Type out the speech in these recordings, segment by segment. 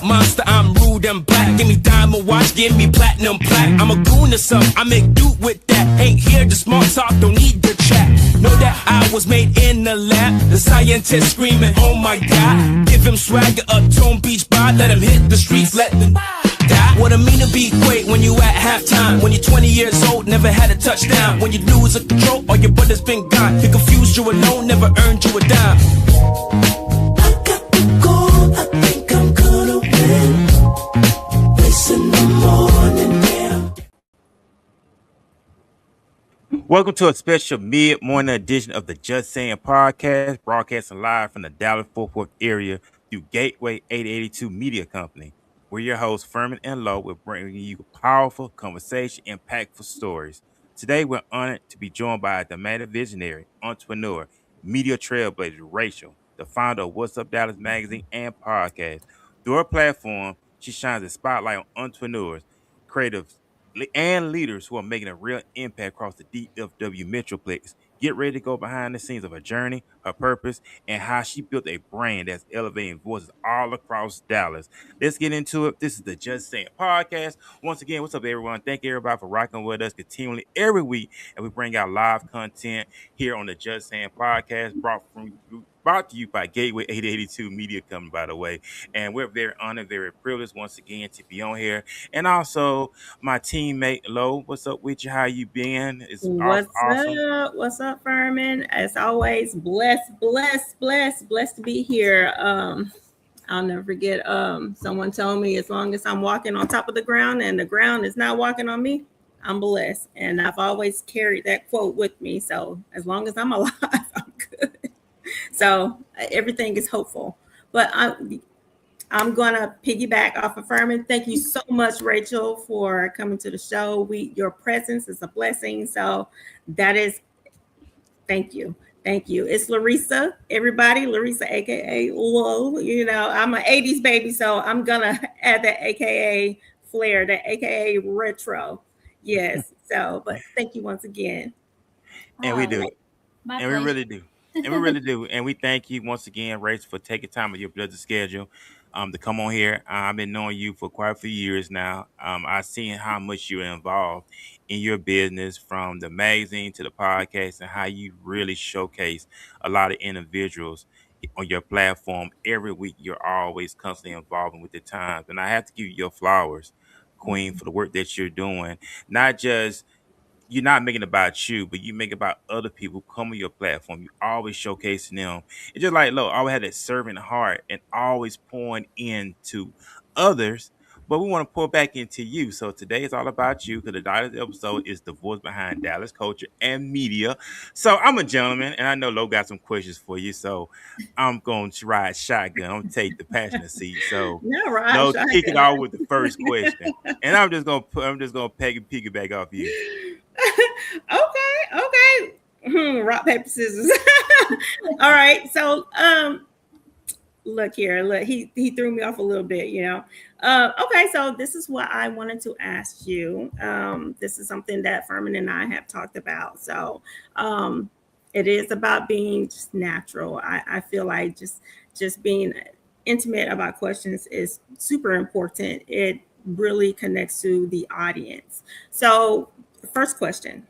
monster, I'm rude and black. Give me diamond watch, give me platinum plaque. I'm a goon or something, I make do with that. Ain't here to small talk, don't need the chat. Know that I was made in the lab. The scientist screaming, oh my god. Give him swagger, a Tone Beach bar. Let him hit the streets, let them die. What it mean to be great when you at halftime? When you're 20 years old, never had a touchdown. When you lose a control, all your brother's been gone. You're confused, you're alone, never earned you a dime. I got the gold, I think I'm gonna win. Race in the morning now. Welcome to a special mid-morning edition of the JustSayN podcast, broadcasting live from the Dallas-Fort Worth area through Gateway 882 Media Company. We're your hosts, Ferman and Lowe. We're bringing you powerful conversation, impactful stories. Today, we're honored to be joined by a demanding visionary, entrepreneur, media trailblazer, Rachel, the founder of What's Up Dallas magazine and podcast. Through her platform, she shines a spotlight on entrepreneurs, creatives, and leaders who are making a real impact across the DFW metroplex. Get ready to go behind the scenes of her journey, her purpose, and how she built a brand that's elevating voices all across Dallas. Let's get into it. This is the JustSayN podcast. Once again, what's up, everyone? Thank you, everybody, for rocking with us continually every week, and we bring out live content here on the JustSayN podcast, brought to you by Gateway 882 Media Company, by the way. And we're very honored, very privileged once again to be on here. And also my teammate Lo, what's up with you? How you been? It's What's awesome. up? What's up, Ferman? As always, blessed to be here. I'll never forget. Someone told me as long as I'm walking on top of the ground and the ground is not walking on me, I'm blessed. And I've always carried that quote with me. So as long as I'm alive, I'm good. So everything is hopeful. But I'm going to piggyback off of Ferman. Thank you so much, Rachel, for coming to the show. Your presence is a blessing. So that is, thank you. Thank you. It's Laresa, everybody. Laresa, AKA Lo. You know, I'm an 80s baby, so I'm going to add that AKA flair, that AKA retro. Yes. So, but thank you once again. And we do. My And pleasure. we really do. And we really do. And we thank you once again, Rachel, for taking time of your busy schedule to come on here. I've been knowing you for quite a few years now. I've seen how much you're involved in your business, from the magazine to the podcast, and how you really showcase a lot of individuals on your platform. Every week, you're always constantly involving with the times. And I have to give you your flowers, Queen, for the work that you're doing. Not just you're not making it about you, but you make it about other people who come on your platform. You always showcasing them. It's just like, look, I always had that servant heart and always pouring into others. But we want to pour back into you. So today is all about you, because the title of the episode is the voice behind Dallas culture and media. So I'm a gentleman, and I know Lo got some questions for you. So I'm going to ride shotgun. I'm going to take the passenger seat. So Lo, kick it off with the first question, and I'm just gonna piggyback off you. Okay. Rock, paper, scissors. All right. So, look here. Look, he threw me off a little bit, you know. Okay. So this is what I wanted to ask you. This is something that Ferman and I have talked about. So, it is about being just natural. I feel like just being intimate about questions is super important. It really connects to the audience. So, first question: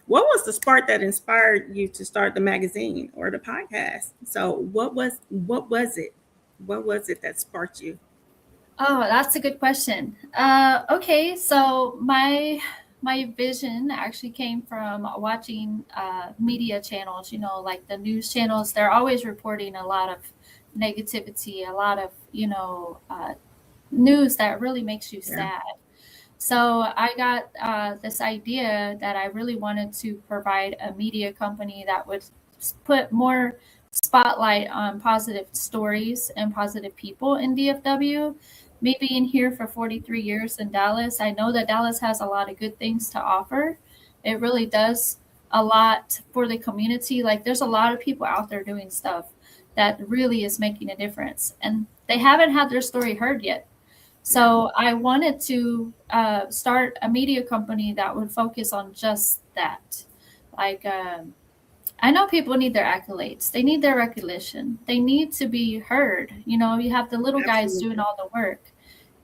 what was the spark that inspired you to start the magazine or the podcast? So what was it? What was it that sparked you? Oh, that's a good question. Okay, so my vision actually came from watching media channels, you know, like the news channels. They're always reporting a lot of negativity, a lot of, news that really makes you sad. So I got this idea that I really wanted to provide a media company that would put more spotlight on positive stories and positive people in DFW. Me being here for 43 years in Dallas, I know that Dallas has a lot of good things to offer. It really does a lot for the community. Like, there's a lot of people out there doing stuff that really is making a difference, and they haven't had their story heard yet. So I wanted to start a media company that would focus on just that. Like, I know people need their accolades. They need their recognition. They need to be heard. You know, you have the little guys doing all the work.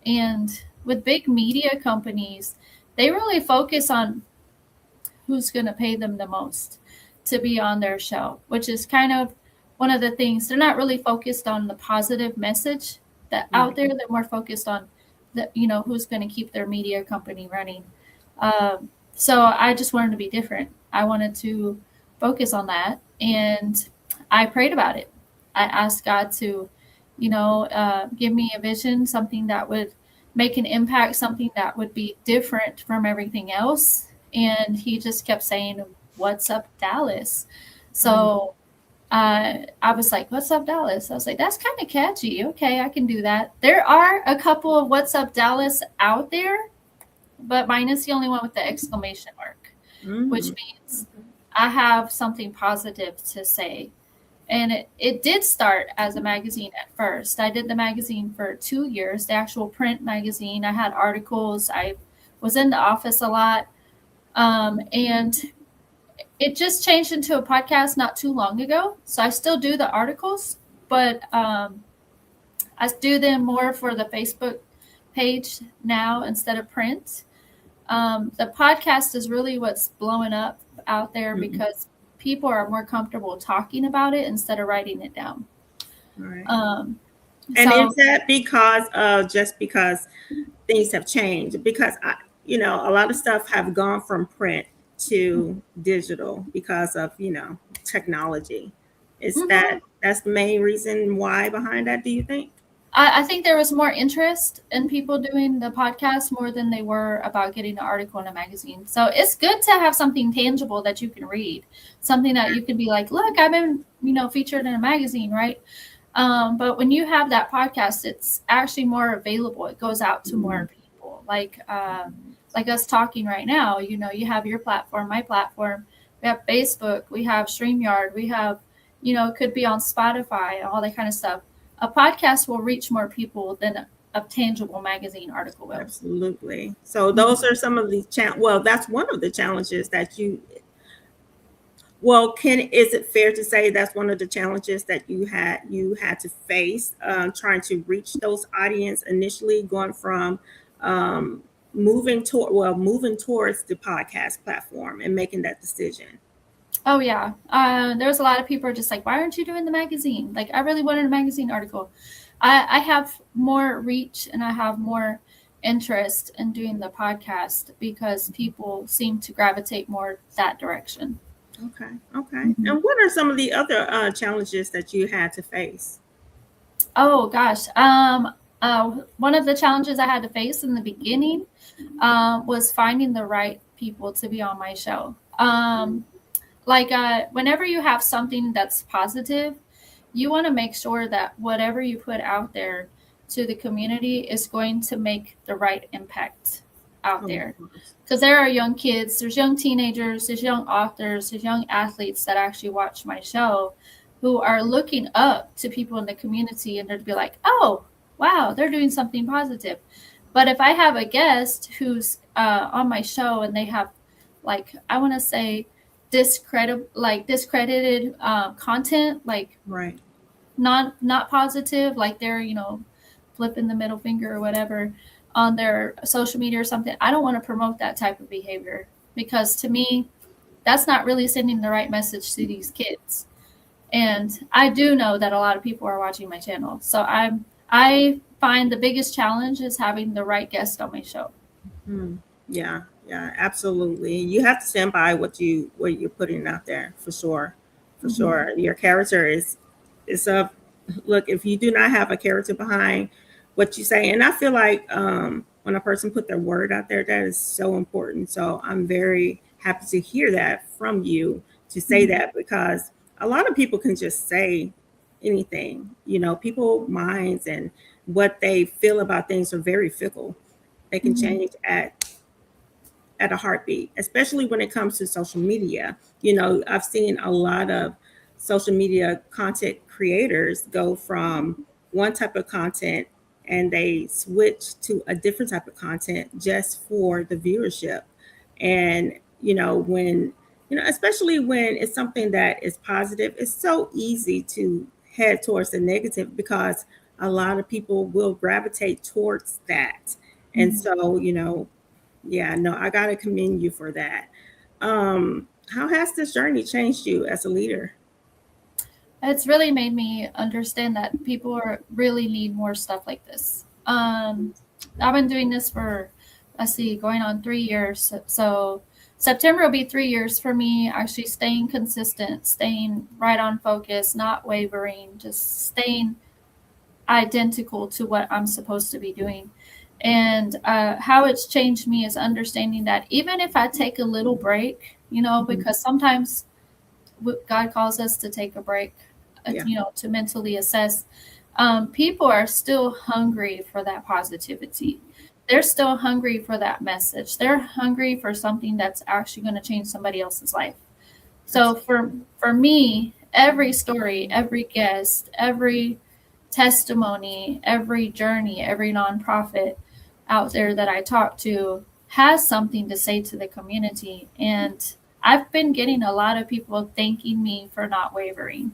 And with big media companies, they really focus on who's going to pay them the most to be on their show, which is kind of one of the things. They're not really focused on the positive message that out there. They're more focused on the, you know, who's going to keep their media company running. So I just wanted to be different. I wanted to focus on that, and I prayed about it. I asked God to, you know, give me a vision, something that would make an impact, something that would be different from everything else. And he just kept saying, "What's up, Dallas?" So I was like, "What's up, Dallas?" I was like, "That's kind of catchy. Okay, I can do that." There are a couple of "What's up, Dallas" out there, but mine is the only one with the exclamation mark, which means I have something positive to say. And it did start as a magazine at first. I did the magazine for 2 years, the actual print magazine. I had articles. I was in the office a lot. And it just changed into a podcast not too long ago. So I still do the articles, but I do them more for the Facebook page now instead of print. The podcast is really what's blowing up out there because people are more comfortable talking about it instead of writing it down. Right. And is that because things have changed? Because you know, a lot of stuff have gone from print to digital because of, you know, technology. Is that's the main reason why behind that, do you think? I think there was more interest in people doing the podcast more than they were about getting an article in a magazine. So it's good to have something tangible that you can read, something that you can be like, look, I've been, you know, featured in a magazine, right? But when you have that podcast, it's actually more available. It goes out to more people, like us talking right now. You know, you have your platform, my platform. We have Facebook, we have StreamYard, we have, you know, it could be on Spotify, all that kind of stuff. A podcast will reach more people than a tangible magazine article will. Absolutely. So those are some of the well, that's one of the challenges that you. Well, is it fair to say that's one of the challenges that you had to face trying to reach those audience initially, going from moving towards the podcast platform and making that decision? Oh, yeah. There's a lot of people are just like, why aren't you doing the magazine? Like, I really wanted a magazine article. I have more reach and I have more interest in doing the podcast because people seem to gravitate more that direction. Okay. And what are some of the other challenges that you had to face? Oh, gosh. One of the challenges I had to face in the beginning was finding the right people to be on my show. Whenever you have something that's positive, you want to make sure that whatever you put out there to the community is going to make the right impact out there. Because there are young kids, there's young teenagers, there's young authors, there's young athletes that actually watch my show who are looking up to people in the community and they'd be like, oh, wow, they're doing something positive. But if I have a guest who's on my show and they have, like, I want to say, discredited content, like right, not positive, like they're, you know, flipping the middle finger or whatever on their social media or something, I don't want to promote that type of behavior because to me, that's not really sending the right message to these kids. And I do know that a lot of people are watching my channel. So I find the biggest challenge is having the right guest on my show. Yeah, absolutely. You have to stand by what you're putting out there for sure. For sure. Your character is a look, if you do not have a character behind what you say, and I feel like when a person put their word out there, that is so important. So I'm very happy to hear that from you to say that, because a lot of people can just say anything. You know, people's minds and what they feel about things are very fickle. They can change at a heartbeat, especially when it comes to social media. You know, I've seen a lot of social media content creators go from one type of content and they switch to a different type of content just for the viewership. And, you know, when especially when it's something that is positive, it's so easy to head towards the negative because a lot of people will gravitate towards that. And so, yeah, no, I got to commend you for that. How has this journey changed you as a leader? It's really made me understand that really need more stuff like this. I've been doing this for, let's see, going on 3 years. So September will be 3 years for me, actually staying consistent, staying right on focus, not wavering, just staying identical to what I'm supposed to be doing. And how it's changed me is understanding that even if I take a little break, because sometimes God calls us to take a break, Yeah. To mentally assess. People are still hungry for that positivity. They're still hungry for that message. They're hungry for something that's actually going to change somebody else's life. So for me, every story, every guest, every testimony, every journey, every nonprofit out there that I talk to has something to say to the community. And I've been getting a lot of people thanking me for not wavering.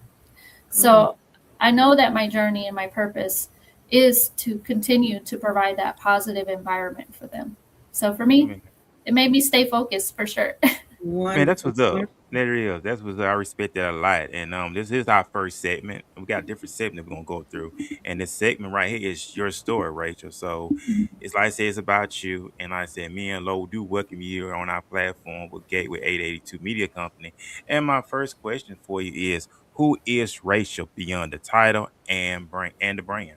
So I know that my journey and my purpose is to continue to provide that positive environment for them. So for me, it made me stay focused for sure. Man, that's Wonderful. what's up. That is. That's what's up. I respect that a lot. And this is our first segment. We got a different segment we're gonna go through. And this segment right here is your story, Rachel. So it's like I said, it's about you. And like I said, me and Lo do welcome you on our platform with Gateway 882 Media Company. And my first question for you is, who is Rachel beyond the title and the brand?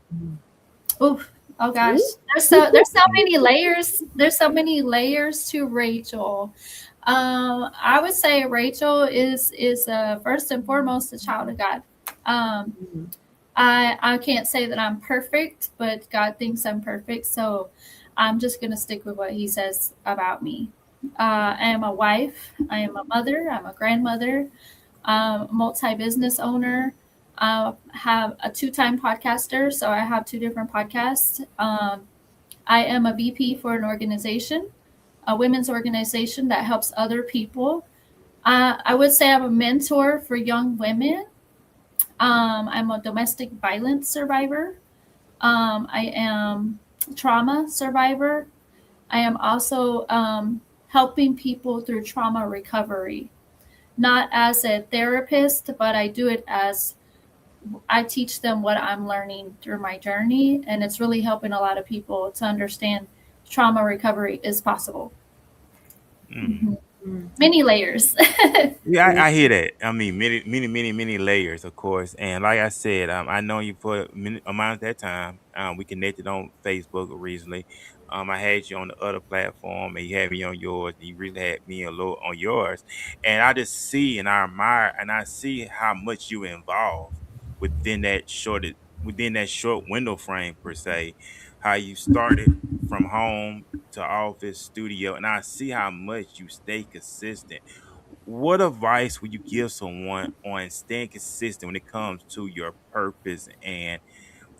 Oof. Oh gosh. There's so many layers. There's so many layers to Rachel. I would say Rachel is first and foremost a child of God. I can't say that I'm perfect, but God thinks I'm perfect, so I'm just gonna stick with what He says about me. I am a wife. I am a mother. I'm a grandmother. Multi-business owner. Have a two-time podcaster, so I have two different podcasts. I am a VP for an organization, a women's organization that helps other people. I would say I'm a mentor for young women. I'm a domestic violence survivor. I am a trauma survivor. I am also helping people through trauma recovery, not as a therapist, but I do it as I teach them what I'm learning through my journey. And it's really helping a lot of people to understand trauma recovery is possible. Many layers. Yeah, I hear that. I mean, many layers, of course. And like I said, I know you for a minute amount of that time. We connected on Facebook recently. I had you on the other platform, and you had me on yours, and you really had me a little on yours. And I just see and I admire, and I see how much you involve within within that short window frame per se. How you started from home to office studio, and I see how much you stay consistent. What advice would you give someone on staying consistent when it comes to your purpose and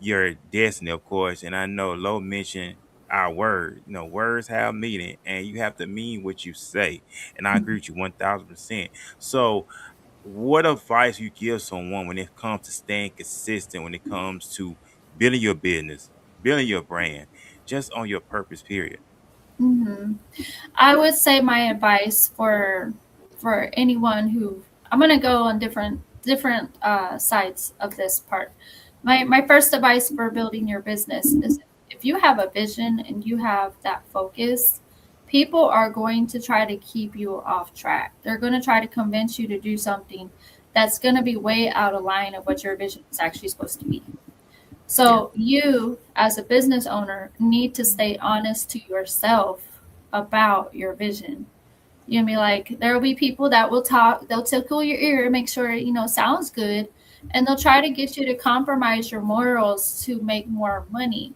your destiny, of course? And I know Lo mentioned our word. Words have meaning, and you have to mean what you say. And I agree with you 1000%. So, what advice you give someone when it comes to staying consistent, when it comes to building your business, building your brand, just on your purpose, period? hmm I would say my advice for anyone who I'm gonna go on different sides of this part. My first advice for building your business is if you have a vision and you have that focus, people are going to try to keep you off track. They're going to try to convince you to do something that's going to be way out of line of what your vision is actually supposed to be. So you, as a business owner, need to stay honest to yourself about your vision. You know, be like, there will be people that will talk, they'll tickle your ear, make sure sounds good, and they'll try to get you to compromise your morals to make more money.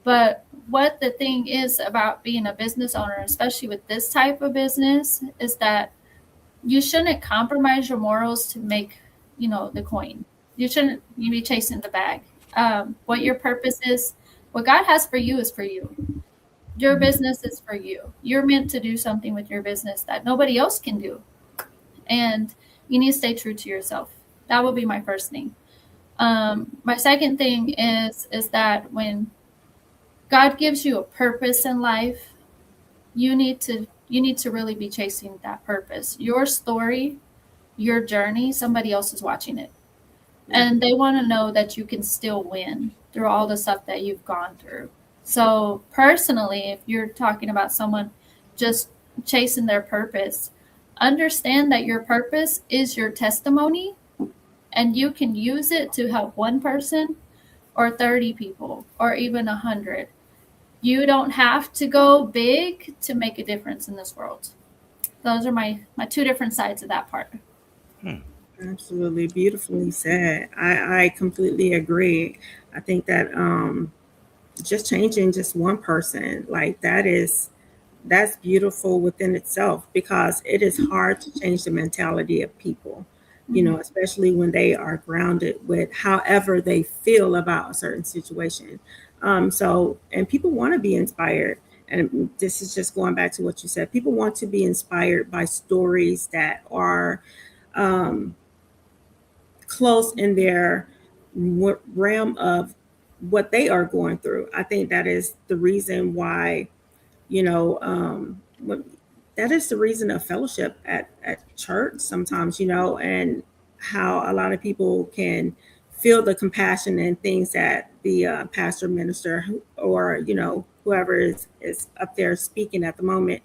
But what the thing is about being a business owner, especially with this type of business, is that you shouldn't compromise your morals to make, the coin. You be chasing the bag. What your purpose is, what God has for you is for you. Your business is for you. You're meant to do something with your business that nobody else can do. and you need to stay true to yourself. That would be my first thing. My second thing is that when God gives you a purpose in life, you need to really be chasing that purpose. Your story, your journey, somebody else is watching it. And they want to know that you can still win through all the stuff that you've gone through. So personally, if you're talking about someone just chasing their purpose, understand that your purpose is your testimony, and you can use it to help one person or 30 people or even 100. You don't have to go big to make a difference in this world. Those are my two different sides of that part. Absolutely, beautifully said. I completely agree. I think that just changing just one person, like that's beautiful within itself, because it is hard to change the mentality of people, especially when they are grounded with however they feel about a certain situation. And people want to be inspired. And this is just going back to what you said. People want to be inspired by stories that are um, close in their realm of what they are going through. I think that is the reason why, you know, that is the reason of fellowship at church sometimes, and how a lot of people can feel the compassion and things that the pastor, minister, or, whoever is up there speaking at the moment,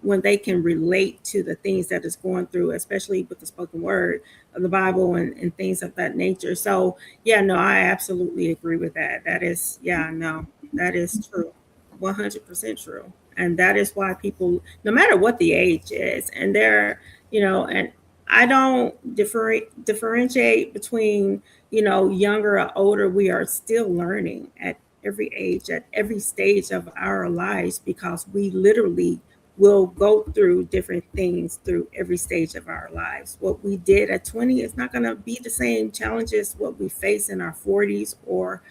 when they can relate to the things that is going through, especially with the spoken word of the Bible and things of that nature. So, yeah, no, I absolutely agree with that. That is, yeah, no, that is true. 100% true. And that is why people, no matter what the age is, and they're, and I don't differentiate between, younger or older. We are still learning at every age, at every stage of our lives, because we literally will go through different things through every stage of our lives. What we did at 20 is not going to be the same challenges what we face in our 40s or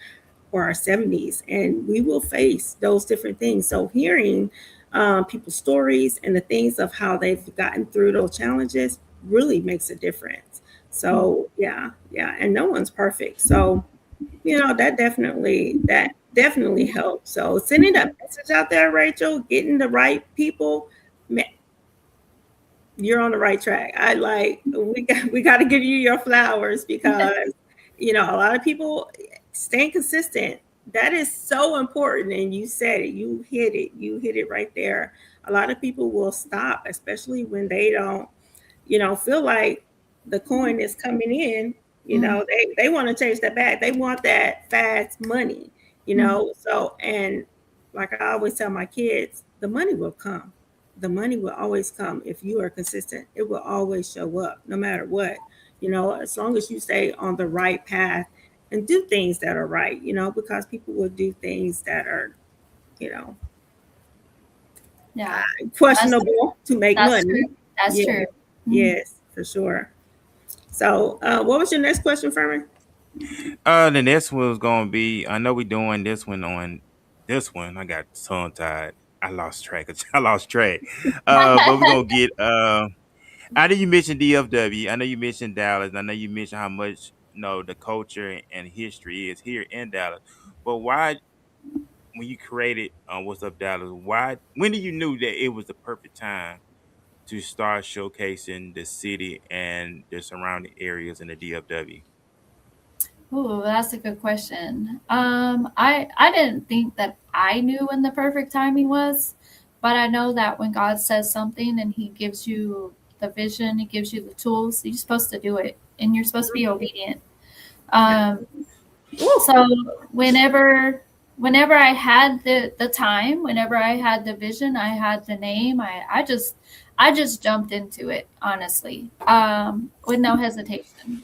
our 70s, and we will face those different things. So hearing people's stories and the things of how they've gotten through those challenges really makes a difference. So yeah, and no one's perfect. So that definitely helps. So sending that message out there, Rachel, getting the right people, you're on the right track. We got to give you your flowers, because a lot of people staying consistent, that is so important. And you said it, you hit it right there. A lot of people will stop, especially when they don't feel like the coin is coming in. They want to chase that back. They want that fast money. So, and like I always tell my kids, the money will come. The money will always come if you are consistent. It will always show up no matter what. As long as you stay on the right path and do things that are right, because people will do things that are, you know, Yeah, questionable to make that's money. true. That's Yeah. true. Yes, for sure. So, what was your next question, Ferman? The next one was gonna be. I know we're doing this one on this one. I got tongue tied. I lost track. I lost track. But we're gonna get. I know you mentioned DFW. I know you mentioned Dallas. I know you mentioned how much the culture and history is here in Dallas. But why, when you created What's Up Dallas, why when did you knew that it was the perfect time to start showcasing the city and the surrounding areas in the DFW? Ooh, that's a good question. I didn't think that I knew when the perfect timing was, but I know that when God says something and He gives you the vision, He gives you the tools, you're supposed to do it, and you're supposed to be obedient. Um, so whenever I had the time, whenever I had the vision, I had the name, I just jumped into it, honestly, with no hesitation.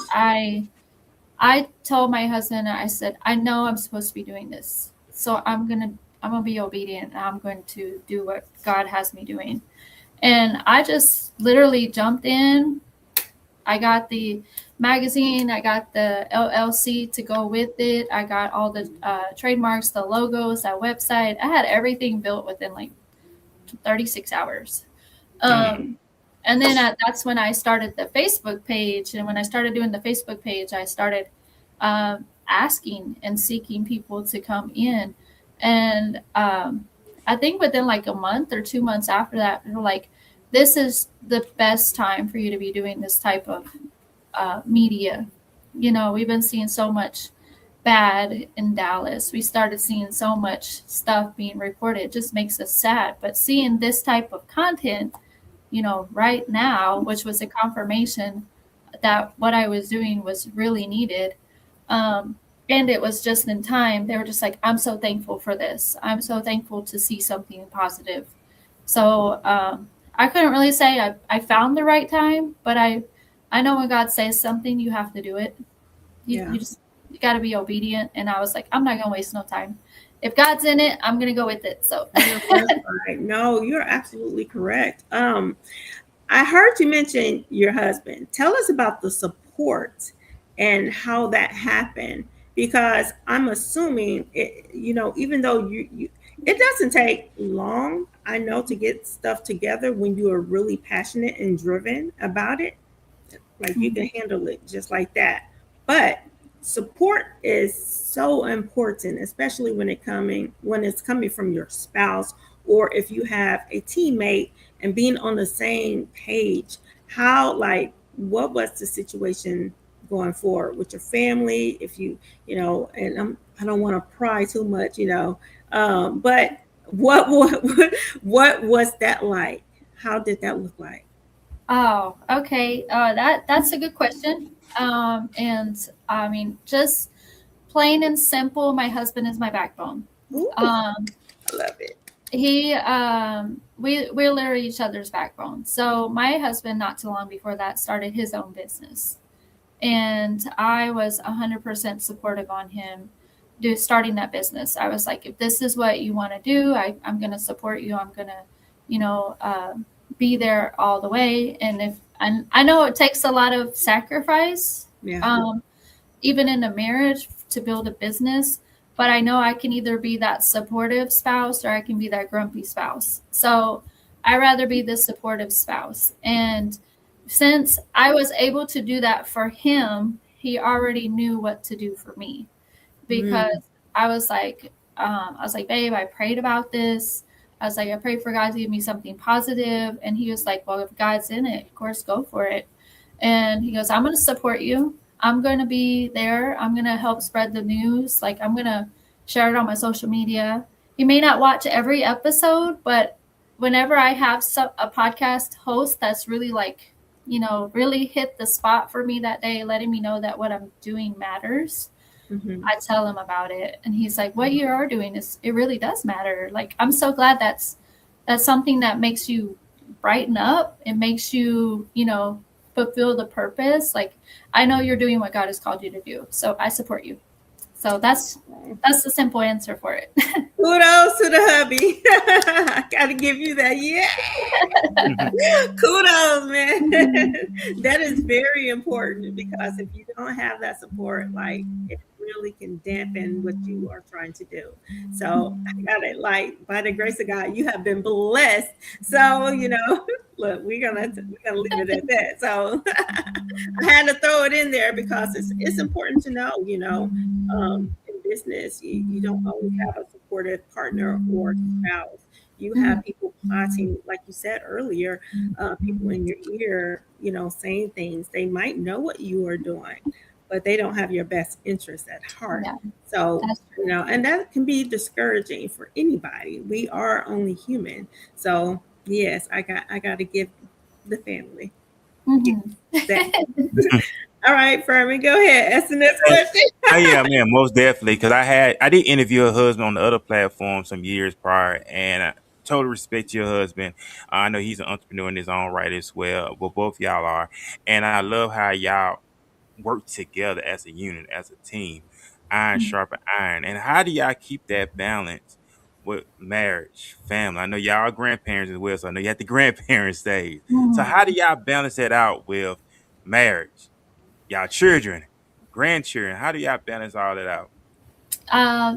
I told my husband, I said, I know I'm supposed to be doing this. So I'm gonna be obedient, and I'm going to do what God has me doing. And I just literally jumped in. I got the magazine, I got the LLC to go with it. I got all the trademarks, the logos, that website. I had everything built within like 36 hours. Mm. And then that's when I started the Facebook page. And when I started doing the Facebook page, I started asking and seeking people to come in. And I think within like a month or 2 months after that, they were like, this is the best time for you to be doing this type of media. You know, we've been seeing so much bad in Dallas. We started seeing so much stuff being reported. It just makes us sad. But seeing this type of content, you know, right now, which was a confirmation that what I was doing was really needed. And it was just in time. They were just like, I'm so thankful for this. I'm so thankful to see something positive. So I couldn't really say I found the right time, but I know when God says something, you have to do it. You got to be obedient. And I was like, I'm not going to waste no time. If God's in it, I'm going to go with it. So right. No, you're absolutely correct. I heard you mention your husband. Tell us about the support and how that happened, because I'm assuming it, you know, even though you it doesn't take long, I know, to get stuff together when you are really passionate and driven about it. Like, you can handle it just like that. But support is so important, especially when it's coming from your spouse, or if you have a teammate and being on the same page. How, like, what was the situation going forward with your family? If you know, and I don't want to pry too much, you know, but what was that like? How did that look like? Oh, okay. That's a good question. And I mean, just plain and simple, my husband is my backbone. Ooh, I love it. We're literally each other's backbone. So my husband, not too long before that, started his own business, and I was 100% supportive on him starting that business. I was like, if this is what you want to do, I'm going to support you. I'm going to, you know, be there all the way. And if I know it takes a lot of sacrifice, even in a marriage, to build a business, but I know I can either be that supportive spouse or I can be that grumpy spouse. So I rather be the supportive spouse. And since I was able to do that for him, he already knew what to do for me, because I was like, babe, I prayed about this. I was like, I prayed for God to give me something positive. And he was like, well, if God's in it, of course, go for it. And he goes, I'm going to support you. I'm going to be there. I'm going to help spread the news. Like, I'm going to share it on my social media. He may not watch every episode, but whenever I have a podcast host that's really, like, you know, really hit the spot for me that day, letting me know that what I'm doing matters, I tell him about it. And he's like, what you are doing it really does matter. Like, I'm so glad that's something that makes you brighten up. It makes you, you know, fulfill the purpose. Like, I know you're doing what God has called you to do, so I support you. So that's the simple answer for it. Kudos to the hubby. I gotta give you that. Yeah. Kudos, man. That is very important, because if you don't have that support, like, it really can dampen what you are trying to do. So I got it. Like, by the grace of God, you have been blessed. So, you know, look, we're gonna leave it at that. So I had to throw it in there, because it's important to know, you know, in business, you don't always have a supportive partner or spouse. You have people plotting, like you said earlier, people in your ear, you know, saying things. They might know what you are doing, but they don't have your best interest at heart. Yeah, so, you know, and that can be discouraging for anybody. We are only human. So yes, I got to give the family that. All right, Ferman, go ahead. Ask the next question. Yeah, man, most definitely. Because I did interview a husband on the other platform some years prior, and I totally respect your husband. I know he's an entrepreneur in his own right as well. Well, both y'all are, and I love how y'all work together as a unit, as a team, iron sharpen iron. And how do y'all keep that balance with marriage, family? I know y'all are grandparents as well, so I know you have the grandparent stage. So how do y'all balance that out with marriage, y'all children, grandchildren? How do y'all balance all that out?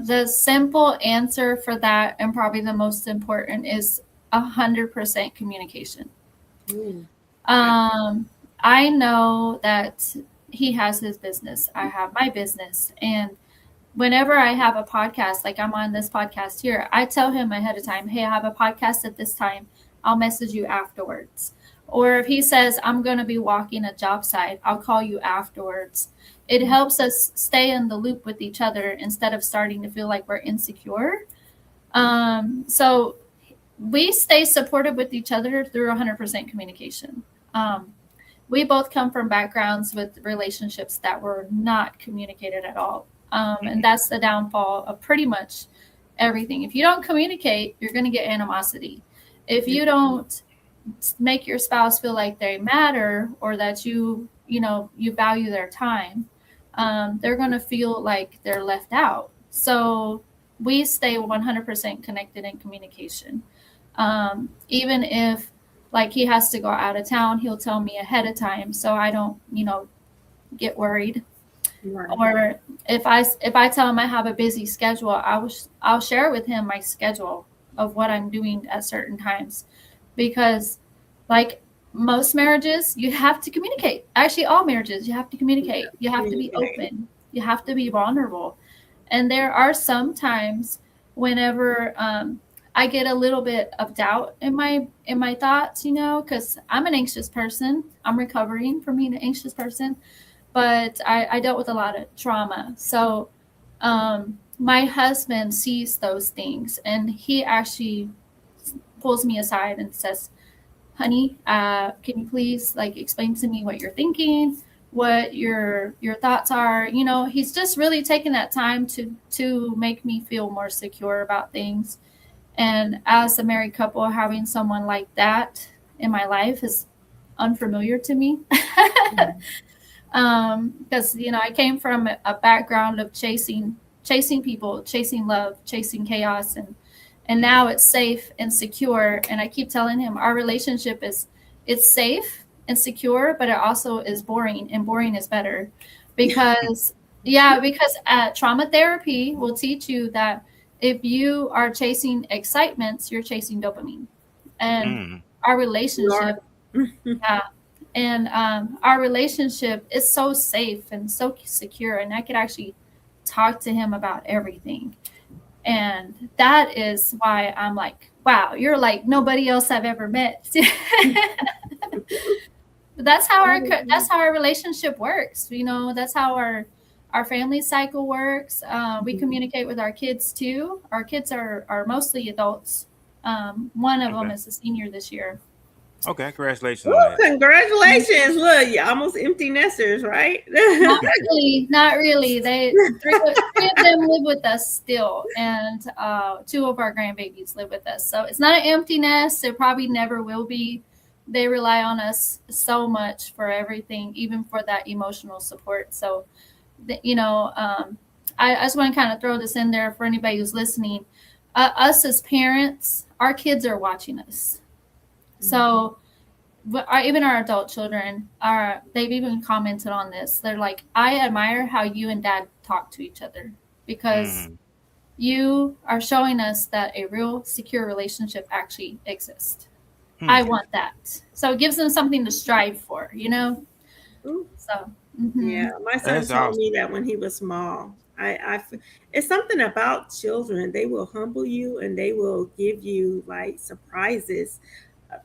The simple answer for that, and probably the most important, is 100% communication. I know that he has his business. I have my business. And whenever I have a podcast, like I'm on this podcast here, I tell him ahead of time, hey, I have a podcast at this time. I'll message you afterwards. Or if he says, I'm going to be walking a job site, I'll call you afterwards. It helps us stay in the loop with each other instead of starting to feel like we're insecure. So we stay supportive with each other through 100% communication. We both come from backgrounds with relationships that were not communicated at all. And that's the downfall of pretty much everything. If you don't communicate, you're going to get animosity. If you don't make your spouse feel like they matter or that you value their time, they're going to feel like they're left out. So we stay 100% connected in communication. Even if like he has to go out of town, he'll tell me ahead of time so I don't, get worried. Right. Or if I tell him I have a busy schedule, I'll share with him my schedule of what I'm doing at certain times, because like most marriages, you have to communicate. Actually, all marriages, you have to communicate. You have to be open. You have to be vulnerable. And there are some times whenever I get a little bit of doubt in my thoughts, because I'm an anxious person. I'm recovering from being an anxious person, but I dealt with a lot of trauma. So my husband sees those things, and he actually pulls me aside and says, honey, can you please like explain to me what you're thinking, what your thoughts are? He's just really taking that time to make me feel more secure about things. And as a married couple, having someone like that in my life is unfamiliar to me. Because I came from a background of chasing people, chasing love, chasing chaos, and now it's safe and secure. And I keep telling him our relationship it's safe and secure, but it also is boring, and boring is better, because because trauma therapy will teach you that if you are chasing excitements, you're chasing dopamine. And our relationship, and our relationship is so safe and so secure, and I could actually talk to him about everything. And that is why I'm like, wow, you're like nobody else I've ever met. But that's how our relationship works. That's how our family cycle works. We communicate with our kids too. Our kids are mostly adults. One of them is a senior this year. Okay, congratulations Ooh, on that. congratulations. Look, you're almost empty nesters, right? Not really. Three of them live with us still, and two of our grandbabies live with us. So it's not an empty nest. It probably never will be. They rely on us so much for everything, even for that emotional support. So, I just want to kind of throw this in there for anybody who's listening. Us as parents, our kids are watching us. So even our adult children they've even commented on this. They're like, I admire how you and dad talk to each other, because you are showing us that a real secure relationship actually exists. I want that. So it gives them something to strive for, Ooh. So Yeah, my son That's told awesome. me that when he was small. It's something about children. They will humble you, and they will give you like surprises,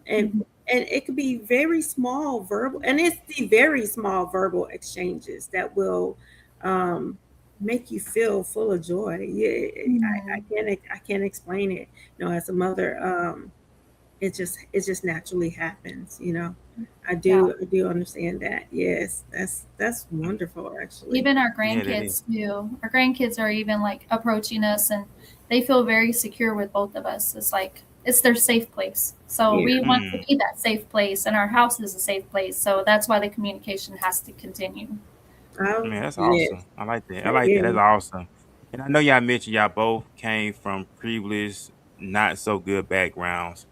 and it could be very small verbal, and it's the very small verbal exchanges that will make you feel full of joy. Yeah, I can't explain it. As a mother, it just naturally happens. I do understand that. Yes, that's wonderful, actually. even our Yeah, that is. grandkids too. Our grandkids are even like approaching us, and they feel very secure with both of us. It's like it's their safe place. So Yeah. we want to be that safe place, and our house is a safe place. So that's why the communication has to continue. Oh, Man, that's yes. awesome. I like that. I It like that. That's is. awesome. And I know y'all mentioned y'all both came from previous, not so good backgrounds,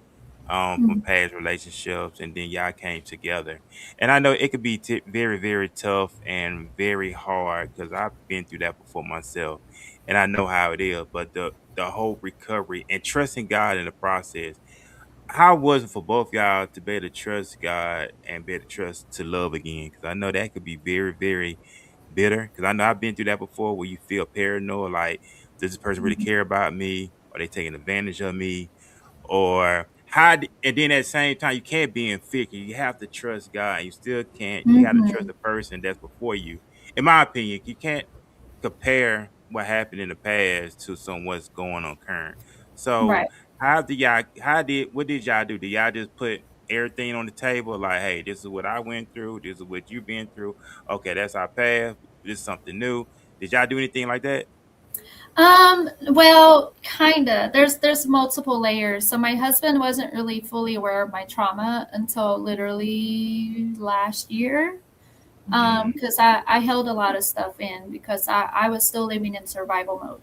from Mhm. past relationships, and then y'all came together. And I know it could be very, very tough and very hard, because I've been through that before myself, and I know how it is. But the whole recovery and trusting God in the process. how was it for both y'all to be able to trust God and be able to trust to love again? Because I know that could be very, very bitter. Because I know I've been through that before, where you feel paranoid, like, does this person really care about me? Are they taking advantage of me? Or and then at the same time, you can't be in fear. You have to trust God. You still can't. You got to trust Mhm. the person that's before you. In my opinion, you can't compare what happened in the past to what's going on current. So Right. what did y'all do? Did y'all just put everything on the table? Like, hey, this is what I went through. This is what you've been through. Okay, that's our path. This is something new. Did y'all do anything like that? Well, kinda. There's multiple layers. So my husband wasn't really fully aware of my trauma until literally last year. Mm, Because I held a lot of stuff in because I was still living in survival mode.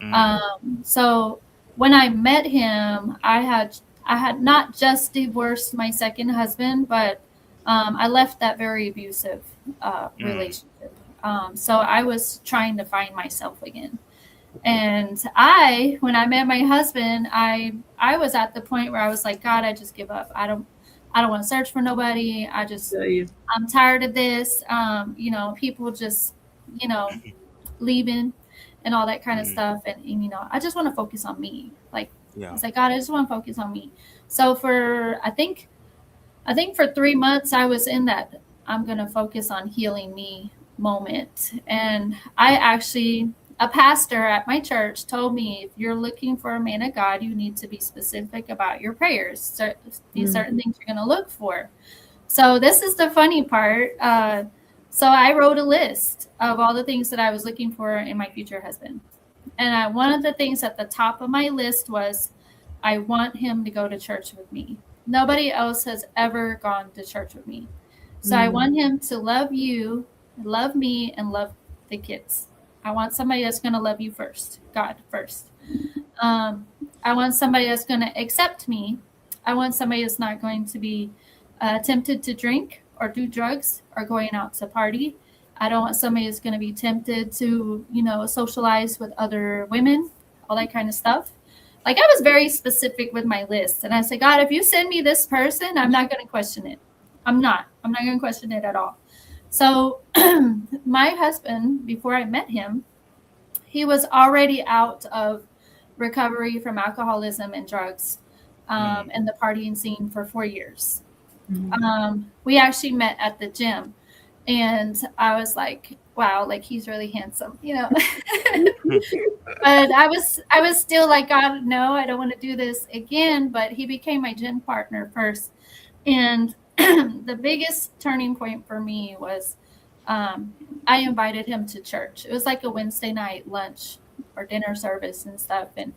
mm, So when I met him, I had not just divorced my second husband, but I left that very abusive mm, relationship. So I was trying to find myself again. And when I met my husband, I was at the point where I was like, God, I just give up. I don't want to search for nobody. Tell you. I'm tired of this. People just, you know, leaving and all that kind of mm, stuff. And I just want to focus on me. Like, I yeah. was like, God, I just want to focus on me. So I think for 3 months I was in that I'm going to focus on healing me moment. And a pastor at my church told me, if you're looking for a man of God, you need to be specific about your prayers. These certain things you're going to look for. So this is the funny part. So I wrote a list of all the things that I was looking for in my future husband. And one of the things at the top of my list was, I want him to go to church with me. Nobody else has ever gone to church with me. So I want him to love you, love me, and love the kids. I want somebody that's going to love you first, God first. Um, I want somebody that's going to accept me. I want somebody that's not going to be tempted to drink or do drugs or going out to party. I don't want somebody that's going to be tempted to, socialize with other women, all that kind of stuff. Like, I was very specific with my list. And I said, God, if you send me this person, I'm not going to question it. I'm not going to question it at all. So my husband, before I met him, he was already out of recovery from alcoholism and drugs, Mm, and the partying scene for 4 years. We actually met at the gym, and I was like, wow, like, he's really handsome. But I was still like, God, no, I don't want to do this again. But he became my gym partner first. And the biggest turning point for me was, I invited him to church. It was like a Wednesday night lunch or dinner service and stuff. And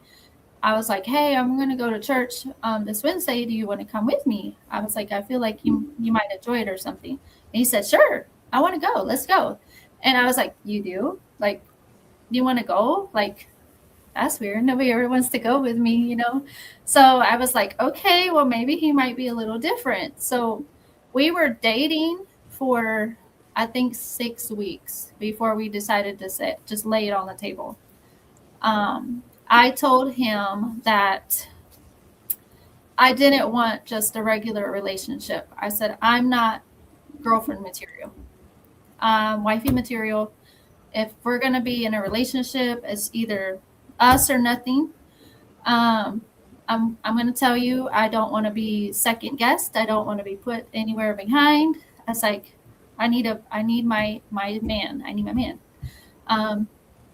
I was like, hey, I'm going to go to church this Wednesday. Do you want to come with me? I was like, I feel like you might enjoy it or something. And he said, sure, I want to go. Let's go. And I was like, you do? Like, you want to go? Like, that's weird. Nobody ever wants to go with me. So I was like, okay, well, maybe he might be a little different. So we were dating for, I think, 6 weeks before we decided to just lay it on the table. I told him that I didn't want just a regular relationship. I said, I'm not girlfriend material, wifey material. If we're going to be in a relationship, it's either us or nothing. Um, I'm going to tell you, I don't want to be second guessed. I don't want to be put anywhere behind. I was like, I need my man. I need my man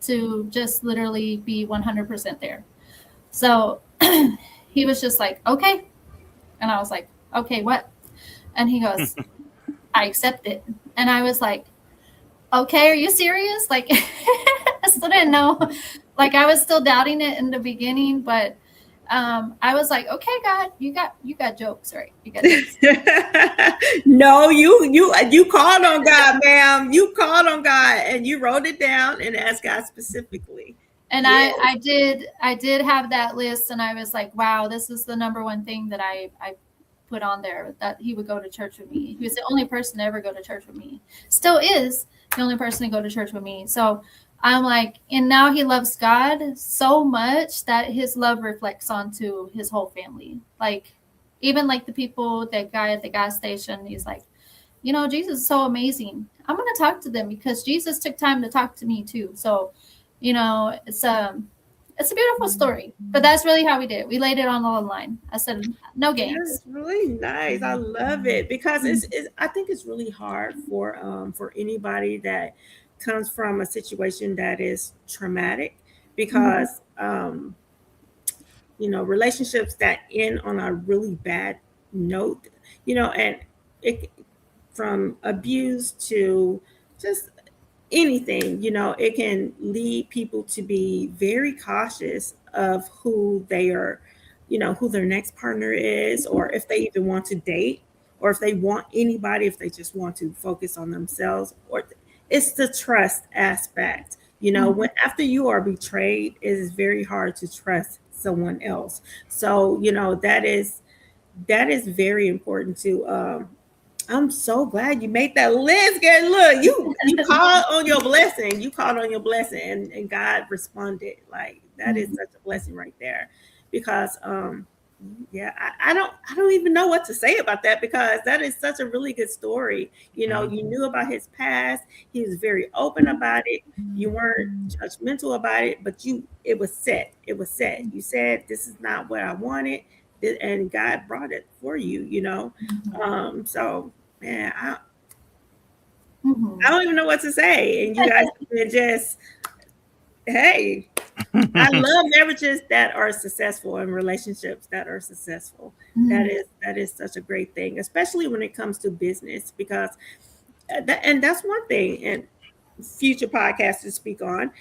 to just literally be 100% there. So he was just like, okay. And I was like, okay, what? And he goes, I accept it. And I was like, okay, are you serious? Like, I still didn't know. Like, I was still doubting it in the beginning, but I was like, okay, God, you got jokes, right? You got jokes. No, you called on God, ma'am. You called on God and you wrote it down and asked God specifically. And Yeah. I did have that list, and I was like, wow, this is the number one thing that I put on there, that he would go to church with me. He was the only person to ever go to church with me. Still is the only person to go to church with me. So I'm like, and now he loves God so much that his love reflects onto his whole family. Like, Even like the people, that guy at the gas station, he's like, Jesus is so amazing. I'm going to talk to them because Jesus took time to talk to me too. So, it's a beautiful story, but that's really how we did it. We laid it on the line. I said, no Yeah, games. it's really nice. I love it because it's I think it's really hard for anybody that comes from a situation that is traumatic because relationships that end on a really bad note, and it from abuse to just anything, it can lead people to be very cautious of who they are, who their next partner is, or if they even want to date, or if they want anybody, if they just want to focus on themselves, or it's the trust aspect. When after you are betrayed, it is very hard to trust someone else. So, that is very important to I'm so glad you made that list, girl. Look, you called on your blessing. You called on your blessing, and God responded. Like that is such a blessing right there, because yeah, I don't even know what to say about that, because that is such a really good story. You knew about his past. He was very open about it. You weren't judgmental about it, but it was set. It was set. You said, "This is not what I wanted," and God brought it for you. So man, I don't even know what to say. And you guys can just, hey, I love marriages that are successful and relationships that are successful. That is such a great thing, especially when it comes to business, because and that's one thing, and future podcasts to speak on.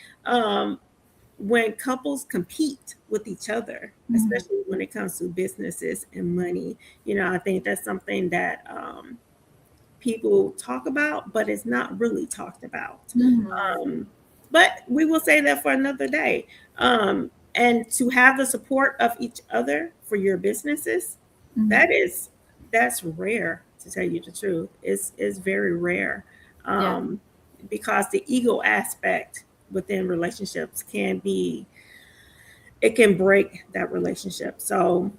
When couples compete with each other, especially when it comes to businesses and money, I think that's something that people talk about, but it's not really talked about. But we will say that for another day. And to have the support of each other for your businesses, that's rare, to tell you the truth. It's very rare, because the ego aspect within relationships it can break that relationship. So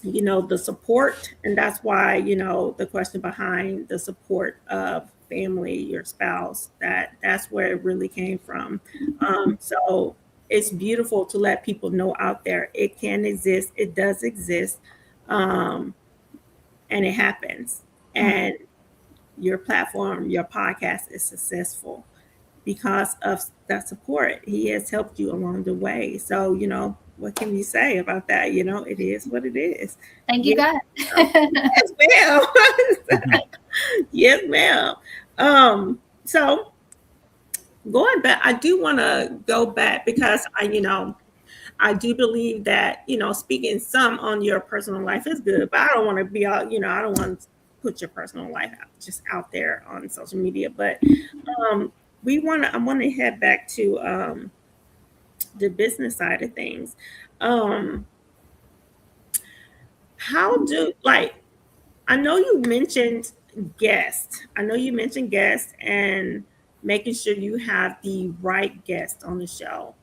the support, and that's why the question behind the support of family, your spouse, that's where it really came from. So it's beautiful to let people know out there it can exist, it does exist, and it happens. And your platform, your podcast is successful because of that support. He has helped you along the way. So, what can you say about that? It is what it is. Thank you, God. Yes, ma'am. Yes, ma'am. So going back, I do want to go back because I do believe that, speaking some on your personal life is good, but I don't want to be out, I don't want to put your personal life just out there on social media. But I want to head back to the business side of things. How do, I know you mentioned guests. And making sure you have the right guest on the show.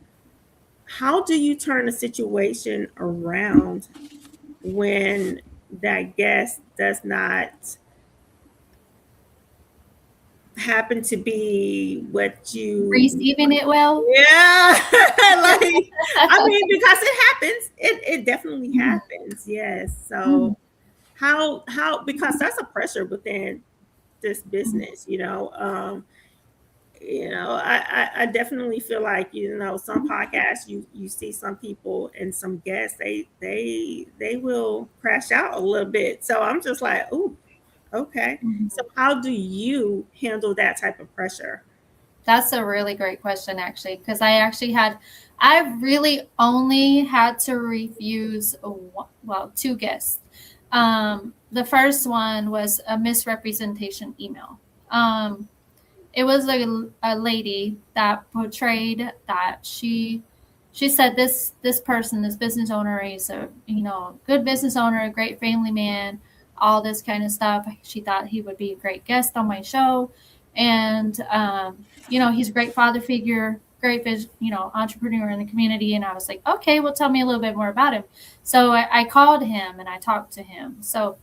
How do you turn a situation around when that guest does not happen to be what you Receiving it well? Yeah. Because it happens. It definitely happens. Yes. So how because that's a pressure within this business, I definitely feel like, some podcasts, you see some people and some guests, they will crash out a little bit. So I'm just like, ooh, okay. So how do you handle that type of pressure? That's a really great question, actually, because I really only had to refuse, two guests. The first one was a misrepresentation email. It was a lady that portrayed that she said this person, this business owner, is a good business owner, a great family man, all this kind of stuff. She thought he would be a great guest on my show, and he's a great father figure, great entrepreneur in the community. And I was like, okay, well, tell me a little bit more about him. So I called him and I talked to him. So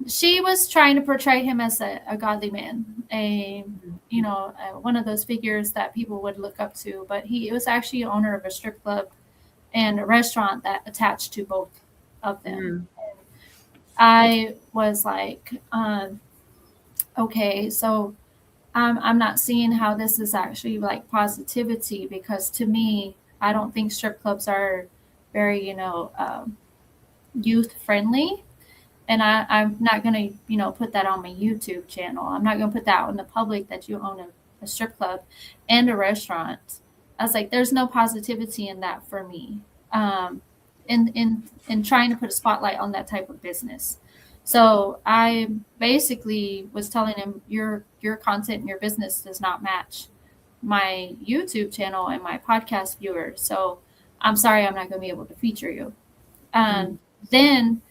she was trying to portray him as a godly man, one of those figures that people would look up to, but he was actually owner of a strip club and a restaurant that attached to both of them. I was like, okay, so I'm not seeing how this is actually like positivity, because to me, I don't think strip clubs are very, youth friendly. And I'm not going to, put that on my YouTube channel. I'm not going to put that out in the public that you own a strip club and a restaurant. I was like, there's no positivity in that for me. In trying to put a spotlight on that type of business. So I basically was telling him, your content and your business does not match my YouTube channel and my podcast viewers. So I'm sorry, I'm not going to be able to feature you. Then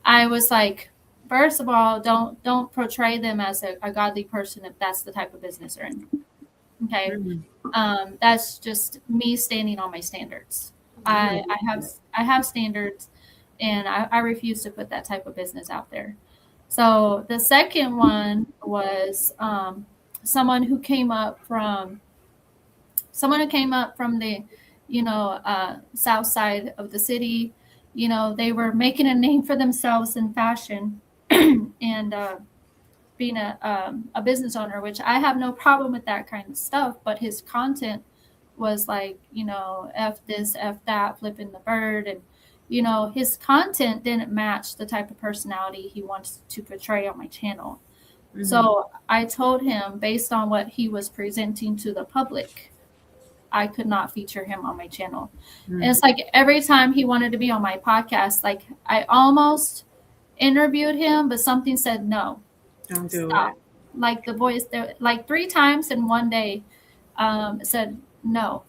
I was like, first of all, don't portray them as a godly person if that's the type of business they're in. Okay. That's just me standing on my standards. I have standards, and I refuse to put that type of business out there. So the second one was someone who came up from the south side of the city. They were making a name for themselves in fashion and being a business owner, which I have no problem with that kind of stuff. But his content was like, F this, F that, flipping the bird. And, his content didn't match the type of personality he wants to portray on my channel. So I told him, based on what he was presenting to the public, I could not feature him on my channel. And it's like every time he wanted to be on my podcast, like I almost interviewed him, but something said, no, don't do stop. it. Like the voice, like 3 times in one day, said, no.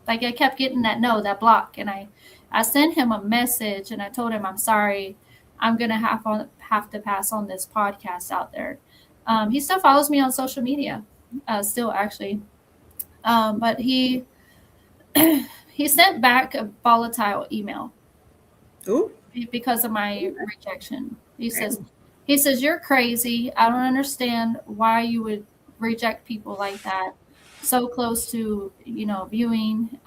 Like I kept getting that block. And I sent him a message and I told him, I'm sorry, I'm going to have to pass on this podcast out there. He still follows me on social media, still actually. But he sent back a volatile email. Ooh. Because of my rejection. He says, you're crazy. I don't understand why you would reject people like that so close to, viewing,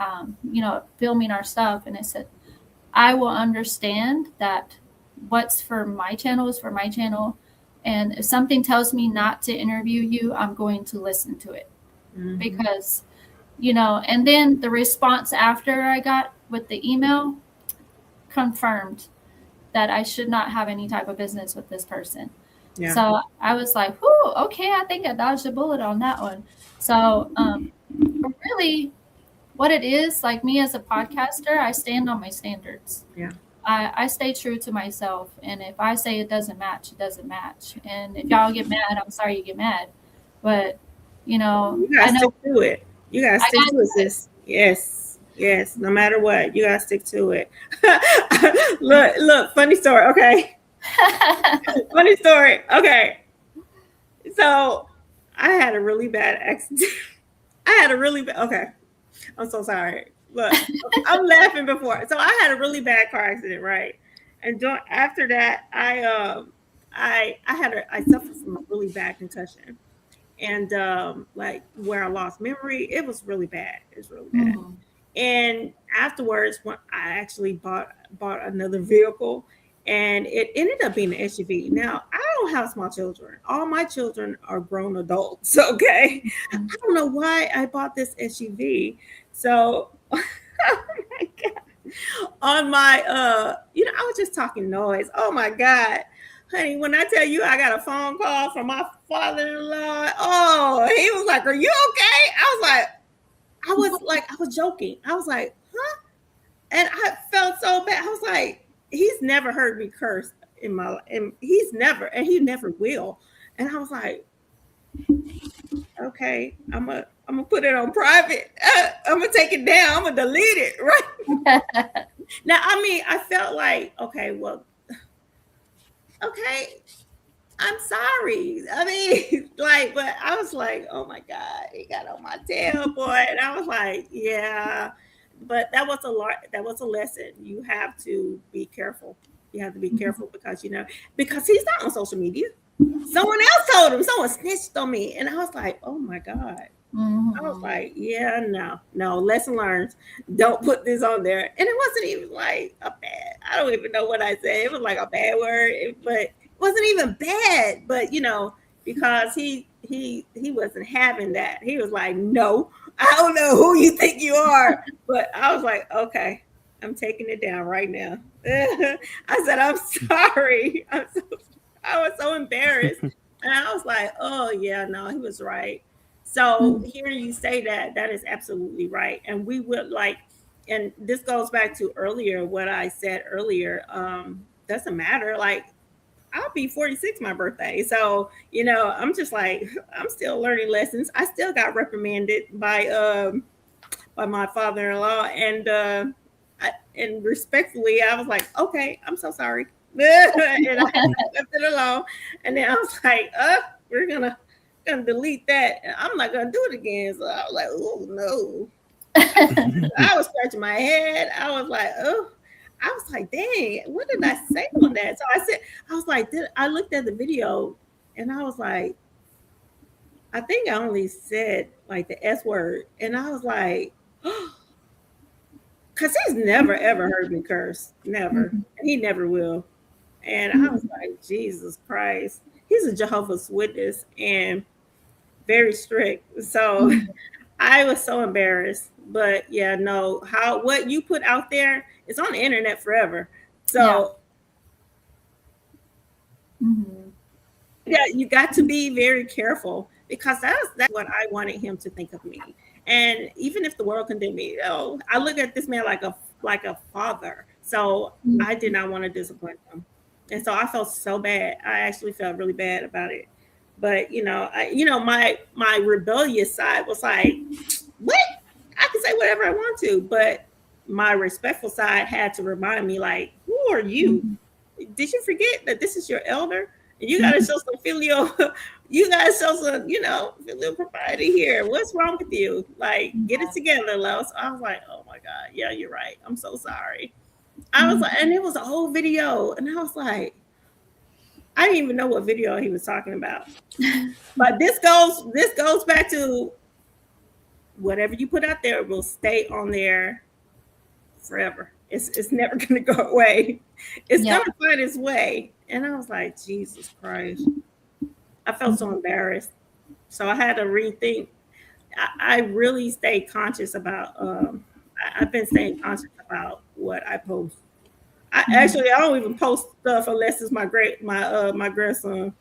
filming our stuff. And I said, I will understand that what's for my channel is for my channel. And if something tells me not to interview you, I'm going to listen to it. Because, and then the response after I got with the email confirmed that I should not have any type of business with this person. Yeah. So I was like, whoo, okay, I think I dodged a bullet on that one. So really what it is, like me as a podcaster, I stand on my standards. Yeah. I stay true to myself. And if I say it doesn't match, it doesn't match. And if y'all get mad, I'm sorry you get mad. But, you gotta stick to it. You gotta stick to it, sis. Yes. No matter what, you gotta stick to it. Look, funny story. Okay. Funny story. Okay. So I had a really bad accident. Okay. I'm so sorry. Look, I'm laughing before. So I had a really bad car accident, right? And after that, I suffered from a really bad concussion. And like where I lost memory, it was really bad. Mm-hmm. And afterwards, when I actually bought another vehicle, and it ended up being an SUV. Now, I don't have small children. All my children are grown adults, okay? Mm-hmm. I don't know why I bought this SUV. So, oh my God. On my, I was just talking noise. Oh my God. Honey, when I tell you I got a phone call from my father-in-law, he was like, are you okay? I was joking. I was like, huh? And I felt so bad. I was like, he's never heard me curse he never will. And I was like, okay, I'm gonna put it on private. I'm gonna take it down. I'm gonna delete it, right? Now, I mean, I felt like, okay, I'm sorry. I mean, like, but I was like, oh my God, he got on my tail, boy. And I was like, yeah. But that was a lot, that was a lesson. You have to be careful. You have to be careful because because he's not on social media. Someone else told him, someone snitched on me. And I was like, oh my God. I was like, yeah, no, lesson learned. Don't put this on there. And it wasn't even like a bad, I don't even know what I said. It was like a bad word, but it wasn't even bad. But because he wasn't having that. He was like, no, I don't know who you think you are. But I was like, okay, I'm taking it down right now. I said, I'm sorry. I was so embarrassed. And I was like, oh yeah, no, he was right. So hearing you say that, that is absolutely right. And we would like, and this goes back to earlier, what I said earlier, doesn't matter. Like, I'll be 46 my birthday. So, I'm just like, I'm still learning lessons. I still got reprimanded by my father-in-law. And respectfully, I was like, okay, I'm so sorry. And I left it alone. And then I was like, we're gonna delete that. And I'm not gonna do it again. So I was like, oh no. I was scratching my head. I was like, dang, what did I say on that? So I was like, I looked at the video and I was like, I think I only said like the S word. And I was like, because he's never ever heard me curse. Never. And he never will. And I was like, Jesus Christ. He's a Jehovah's Witness and very strict. So I was so embarrassed. But yeah, no, what you put out there is on the internet forever. So yeah, you got to be very careful because that's what I wanted him to think of me. And even if the world condemned me, I look at this man like a father. So I did not want to disappoint him. And so I felt so bad. I actually felt really bad about it. But my rebellious side was like, what? I can say whatever I want to. But my respectful side had to remind me, like, who are you? Did you forget that this is your elder? And you gotta show some filial, you gotta show some, filial propriety here. What's wrong with you? Like, get it together, Los. I was like, oh my God, yeah, you're right. I'm so sorry. I was like, and it was a whole video, and I was like, I didn't even know what video he was talking about. But this goes back to whatever you put out there will stay on there forever. It's never gonna go away. It's gonna find its way. And I was like, Jesus Christ. I felt so embarrassed. So I had to rethink. I really stayed conscious about I've been staying conscious about what I post. I don't even post stuff unless it's my grandson.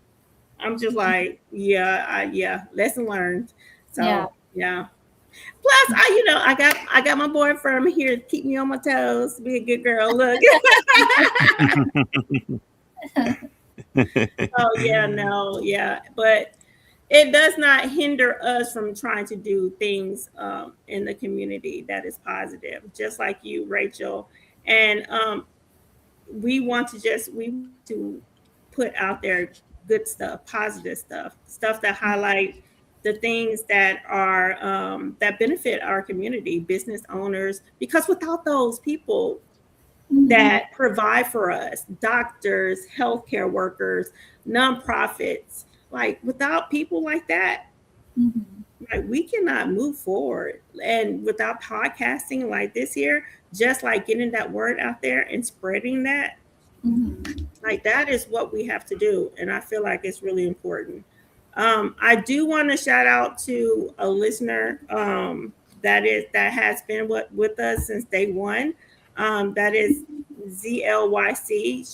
I'm just like, lesson learned. So yeah. Plus, I got my boy Ferman here to keep me on my toes, be a good girl. Look. But it does not hinder us from trying to do things in the community that is positive, just like you, Rachel. And we want to put out there good stuff, positive stuff that highlight the things that are that benefit our community, business owners, because without those people that provide for us, doctors, healthcare workers, nonprofits, like without people like that, like we cannot move forward. And without podcasting like this here, just like getting that word out there and spreading that, like that is what we have to do. And I feel like it's really important. I do want to shout out to a listener that has been with us since day one. That is ZLYC.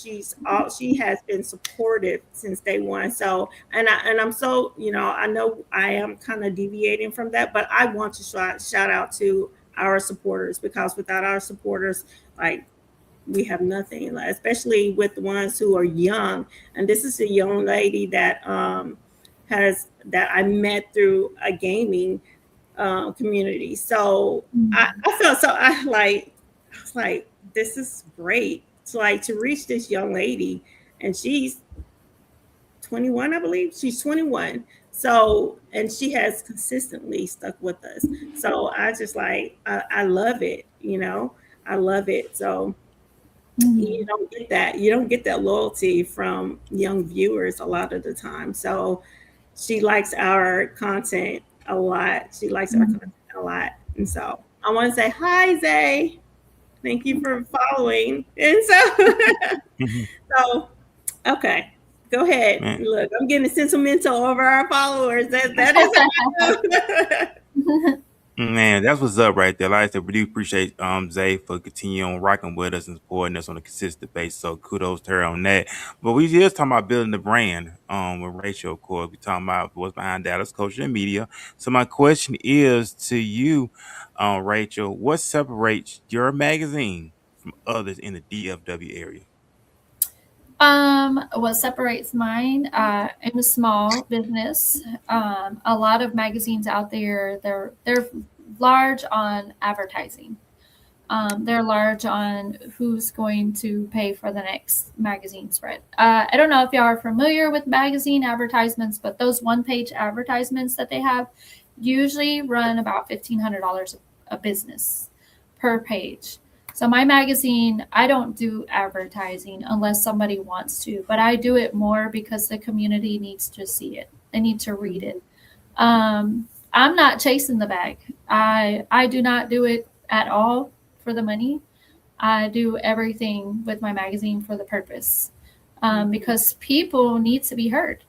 She has been supportive since day one. So, and I'm so, I know I am kind of deviating from that, but I want to shout out to our supporters, because without our supporters, like, we have nothing, especially with the ones who are young. And this is a young lady that that I met through a gaming community. So I felt so I was like, this is great. So like to reach this young lady, and she's 21, I believe. She's 21. So, and she has consistently stuck with us. So I just like, I love it, you know, I love it. So you don't get that. You don't get that loyalty from young viewers a lot of the time. So she likes our content a lot. She likes our content a lot. And so I want to say, hi, Zay. Thank you for following. And so, so okay, go ahead. Man. Look, I'm getting sentimental over our followers. That is how I do. Man, that's what's up right there. Like I said, we do appreciate Zay for continuing on rocking with us and supporting us on a consistent basis. So kudos to her on that. But we just talking about building the brand with Rachel, of course. We talking about what's behind Dallas Culture and Media. So my question is to you, Rachel, what separates your magazine from others in the DFW area? What separates mine, I'm a small business. A lot of magazines out there, they're large on advertising. They're large on who's going to pay for the next magazine spread. I don't know if y'all are familiar with magazine advertisements, but those one-page advertisements that they have usually run about $1,500 a business per page. So my magazine, I don't do advertising unless somebody wants to, but I do it more because the community needs to see it. They need to read it. I'm not chasing the bag. I do not do it at all for the money. I do everything with my magazine for the purpose, because people need to be heard.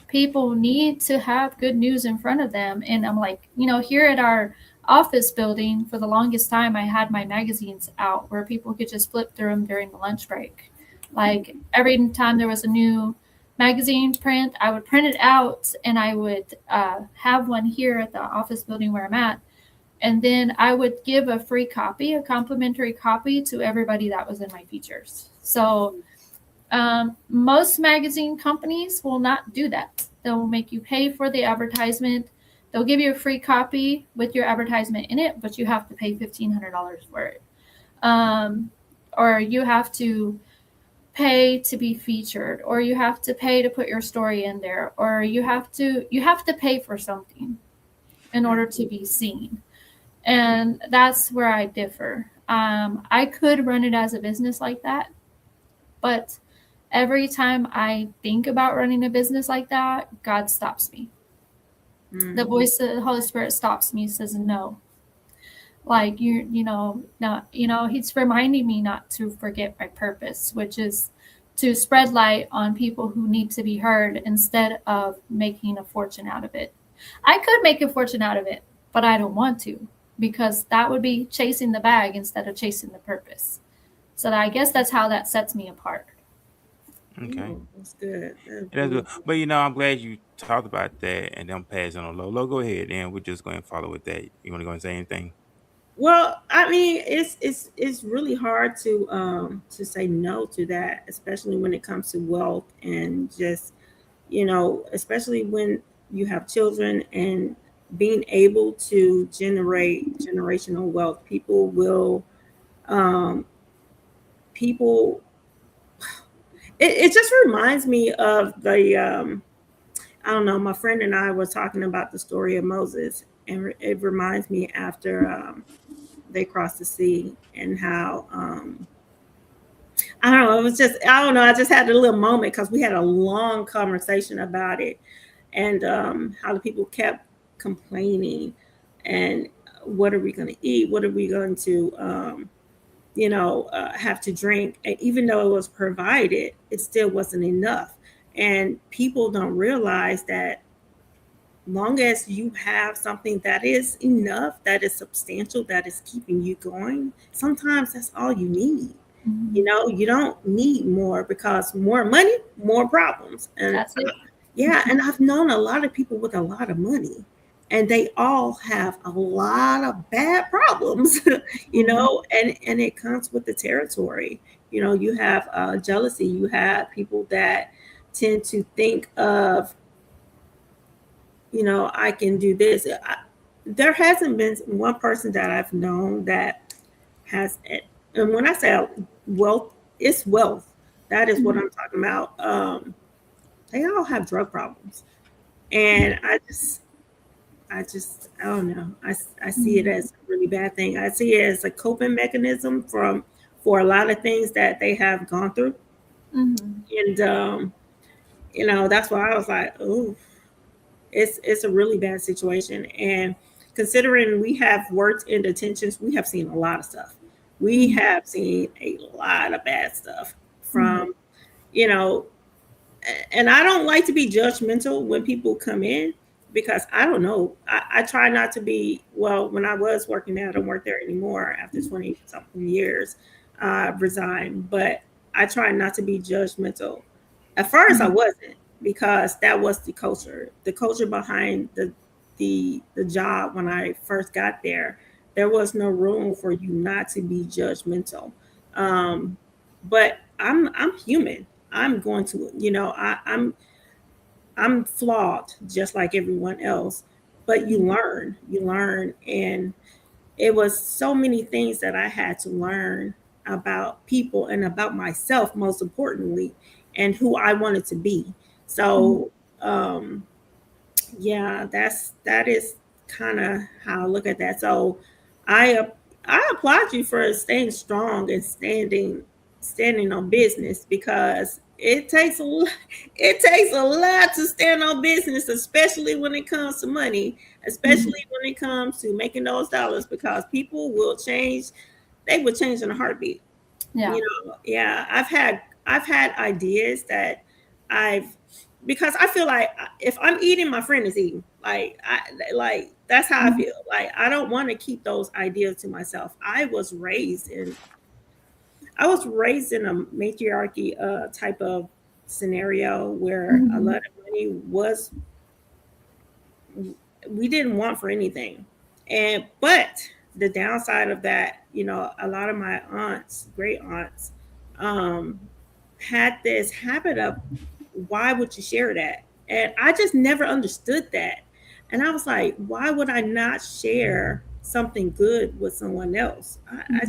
People need to have good news in front of them. And I'm like, here at our office building, for the longest time, I had my magazines out where people could just flip through them during the lunch break. Like every time there was a new magazine print, I would print it out and I would have one here at the office building where I'm at. And then I would give a free copy, a complimentary copy to everybody that was in my features. So most magazine companies will not do that. They'll make you pay for the advertisement. They'll give you a free copy with your advertisement in it, but you have to pay $1,500 for it. Or you have to pay to be featured, or you have to pay to put your story in there, or you have to pay for something in order to be seen. And that's where I differ. I could run it as a business like that, but every time I think about running a business like that, God stops me. The voice of the Holy Spirit stops me, says no. Like he's reminding me not to forget my purpose, which is to spread light on people who need to be heard instead of making a fortune out of it. I could make a fortune out of it, but I don't want to, because that would be chasing the bag instead of chasing the purpose. So I guess that's how that sets me apart. Okay. That's good. That's good. But I'm glad you talked about that and then pass on Lolo. Go ahead and we're just going to follow with that. You want to go and say anything? Well, I mean, it's really hard to say no to that, especially when it comes to wealth and just, especially when you have children and being able to generate generational wealth. People will it just reminds me of the I don't know, my friend and I was talking about the story of Moses, and it reminds me after they crossed the sea and how I don't know, it was just, I don't know, I just had a little moment because we had a long conversation about it, and how the people kept complaining, and what are we going to eat, what are we going to have to drink. And even though it was provided, it still wasn't enough. And people don't realize that long as you have something that is enough, that is substantial, that is keeping you going, sometimes that's all you need. You don't need more, because more money, more problems. And That's it. yeah, and I've known a lot of people with a lot of money, and they all have a lot of bad problems, and it comes with the territory. You have jealousy. You have people that tend to think of, I can do this. There hasn't been one person that I've known that has it. And when I say wealth, it's wealth. That is what I'm talking about. they all have drug problems. And I don't know. I see it as a really bad thing. I see it as a coping mechanism for a lot of things that they have gone through. And that's why I was like, oh, it's a really bad situation. And considering we have worked in detentions, we have seen a lot of stuff. We have seen a lot of bad stuff from, you know, and I don't like to be judgmental when people come in because I don't know. I try not to be, well, when I was working there, I don't work there anymore after 20 something years, resigned, but I try not to be judgmental. At first I wasn't because that was the culture behind the job when I first got there. There was no room for you not to be judgmental. Um, but I'm human. I'm going to, I'm flawed just like everyone else, but you learn. And it was so many things that I had to learn about people and about myself, most importantly, and who I wanted to be. So, yeah, that is kind of how I look at that. So I I applaud you for staying strong and standing on business because it takes a lot to stand on business, especially when it comes to money, especially when it comes to making those dollars, because people will change. They will change in a heartbeat. Yeah. Yeah, I've had ideas that I've because I feel like if I'm eating, my friend is eating. Like that's how I feel. Like I don't want to keep those ideas to myself. I was raised in a matriarchy type of scenario where a lot of money was we didn't want for anything. And but the downside of that, a lot of my aunts, great aunts, um, had this habit of why would you share that? And I just never understood that. And I was like, why would I not share something good with someone else? I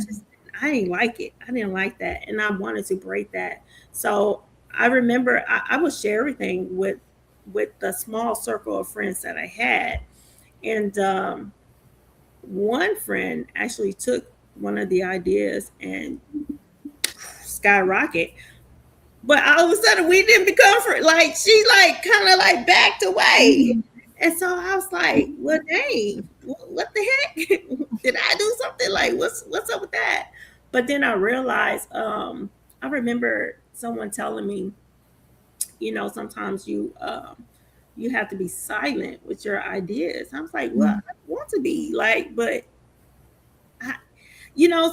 didn't like it. I didn't like that. And I wanted to break that. So I remember I would share everything with the small circle of friends that I had. And one friend actually took one of the ideas and skyrocket. But all of a sudden we didn't become like she like kind of like backed away. And so I was like, well dang, what the heck? Did I do something? Like what's up with that? But then I realized, I remember someone telling me, sometimes you have to be silent with your ideas. I was like, well, I want to be like, but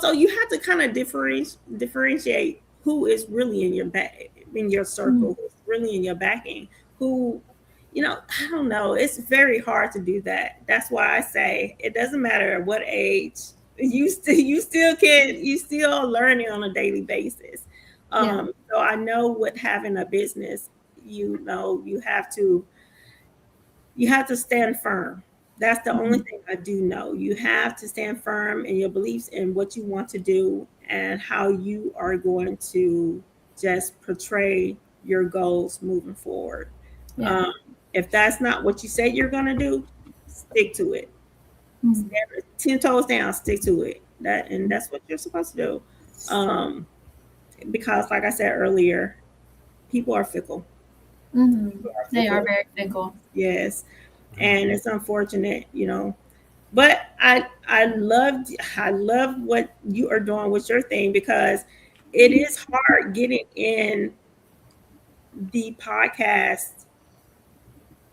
so you have to kind of differentiate who is really in your back, in your circle, who's really in your backing, who, I don't know. It's very hard to do that. That's why I say it doesn't matter at what age you still learning on a daily basis. So I know with having a business, you have to stand firm. That's the only thing I do know. You have to stand firm in your beliefs and what you want to do and how you are going to just portray your goals moving forward. Yeah. If that's not what you say you're going to do, stick to it. 10 toes down, stick to it. That's what you're supposed to do. Because like I said earlier, people are fickle. They are very fickle. Yes. And it's unfortunate, but I love what you are doing with your thing because it is hard getting in the podcast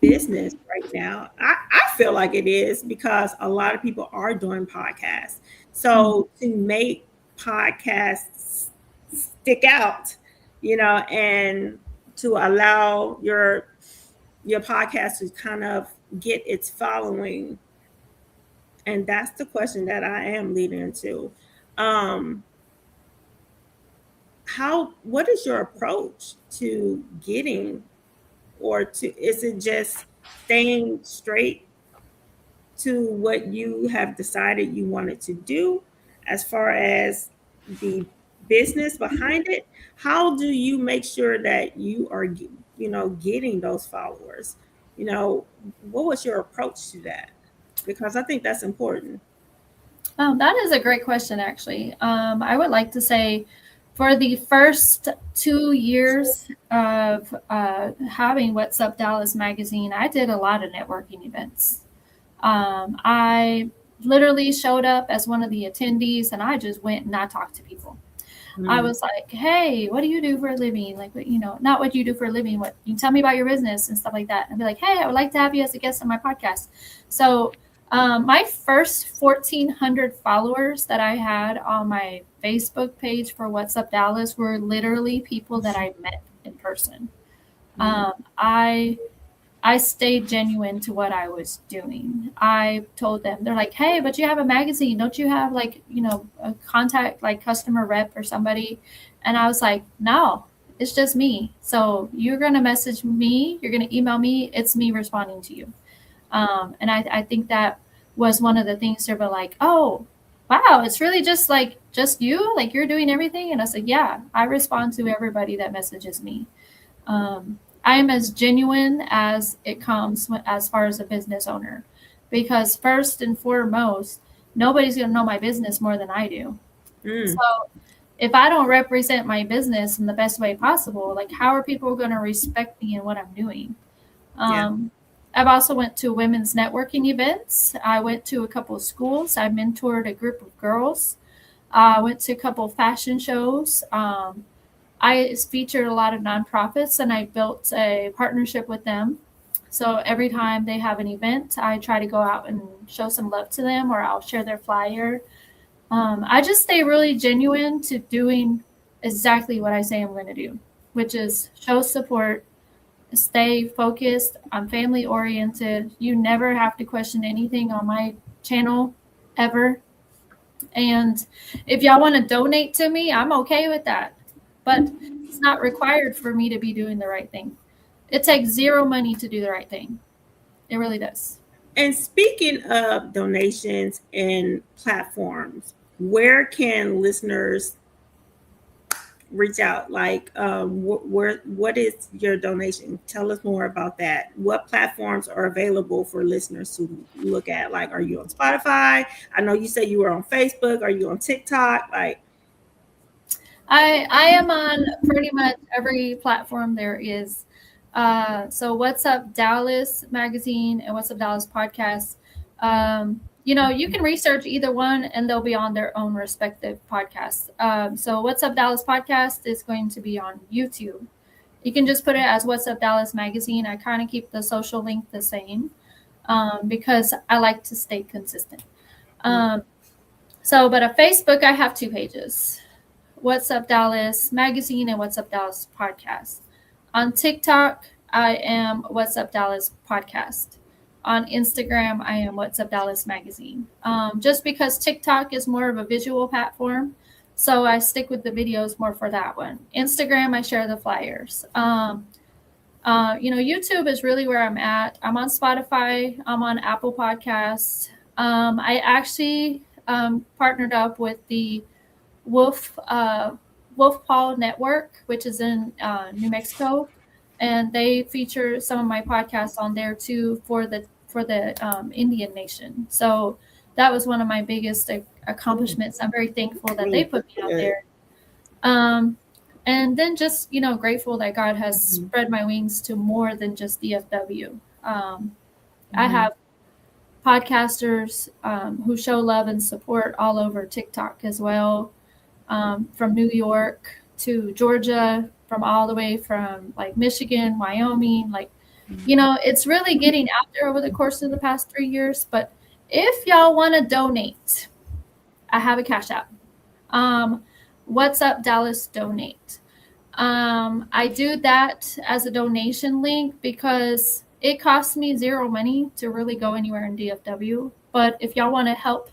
business right now. I feel like it is because a lot of people are doing podcasts. So to make podcasts stick out, and to allow your podcast to kind of get its following. And that's the question that I am leading into. What is your approach to getting, is it just staying straight to what you have decided you wanted to do as far as the business behind it? How do you make sure that you are getting those followers? What was your approach to that? Because I think that's important. That is a great question, actually. I would like to say for the first 2 years of having What's Up Dallas magazine, I did a lot of networking events. I literally showed up as one of the attendees and I just went and I talked to people. I was like, hey, what do you do for a living? Like, not what you do for a living, what you tell me about your business and stuff like that. And be like, hey, I would like to have you as a guest on my podcast. So my first 1,400 followers that I had on my Facebook page for What's Up Dallas were literally people that I met in person. I stayed genuine to what I was doing. I told them, they're like, hey, but you have a magazine. Don't you have a contact, like customer rep or somebody? And I was like, no, it's just me. So you're going to message me. You're going to email me. It's me responding to you. And I think that was one of the things they were like, oh, wow, it's really just you, like you're doing everything. And I said, yeah, I respond to everybody that messages me. I am as genuine as it comes as far as a business owner, because first and foremost, nobody's going to know my business more than I do. So if I don't represent my business in the best way possible, like how are people going to respect me and what I'm doing? I've also went to women's networking events. I went to a couple of schools. I mentored a group of girls. I went to a couple of fashion shows. I featured a lot of nonprofits and I built a partnership with them. So every time they have an event, I try to go out and show some love to them, or I'll share their flyer. I just stay really genuine to doing exactly what I say I'm going to do, which is show support, stay focused. I'm family oriented. You never have to question anything on my channel ever. And if y'all want to donate to me, I'm okay with that. But it's not required for me to be doing the right thing. It takes zero money to do the right thing. It really does. And speaking of donations and platforms, where can listeners reach out? Like, what is your donation? Tell us more about that. What platforms are available for listeners to look at? Like, are you on Spotify? I know you said you were on Facebook. Are you on TikTok? Like, I am on pretty much every platform there is. So What's Up Dallas magazine and What's Up Dallas podcast. You can research either one and they'll be on their own respective podcasts. So What's Up Dallas podcast is going to be on YouTube. You can just put it as What's Up Dallas magazine. I kind of keep the social link the same because I like to stay consistent. But on Facebook, I have 2 pages. What's Up Dallas magazine and What's Up Dallas podcast. On TikTok, I am What's Up Dallas podcast. On Instagram, I am What's Up Dallas magazine. Just because TikTok is more of a visual platform, so I stick with the videos more for that one. Instagram, I share the flyers. YouTube is really where I'm at. I'm on Spotify. I'm on Apple Podcasts. I actually partnered up with the Wolf Paw Network, which is in New Mexico, and they feature some of my podcasts on there too for the Indian nation. So that was one of my biggest accomplishments. I'm very thankful that they put me out there. And then just grateful that God has spread my wings to more than just DFW. I have podcasters who show love and support all over TikTok as well. From New York to Georgia, from all the way from like Michigan, Wyoming, it's really getting out there over the course of the past 3 years. But if y'all want to donate, I have a Cash App. What's Up Dallas donate. I do that as a donation link because it costs me zero money to really go anywhere in DFW. But if y'all want to help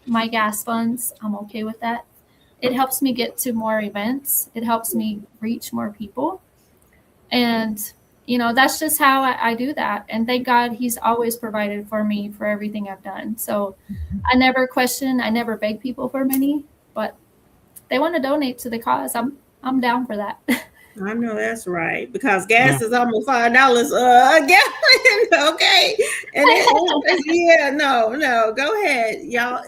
my gas funds, I'm okay with that. It helps me get to more events. It helps me reach more people. And, that's just how I do that. And thank God he's always provided for me for everything I've done. So I never question, I never beg people for money, but they want to donate to the cause. I'm down for that. I know that's right, because gas is almost $5 a gallon. Okay, and no, go ahead, y'all.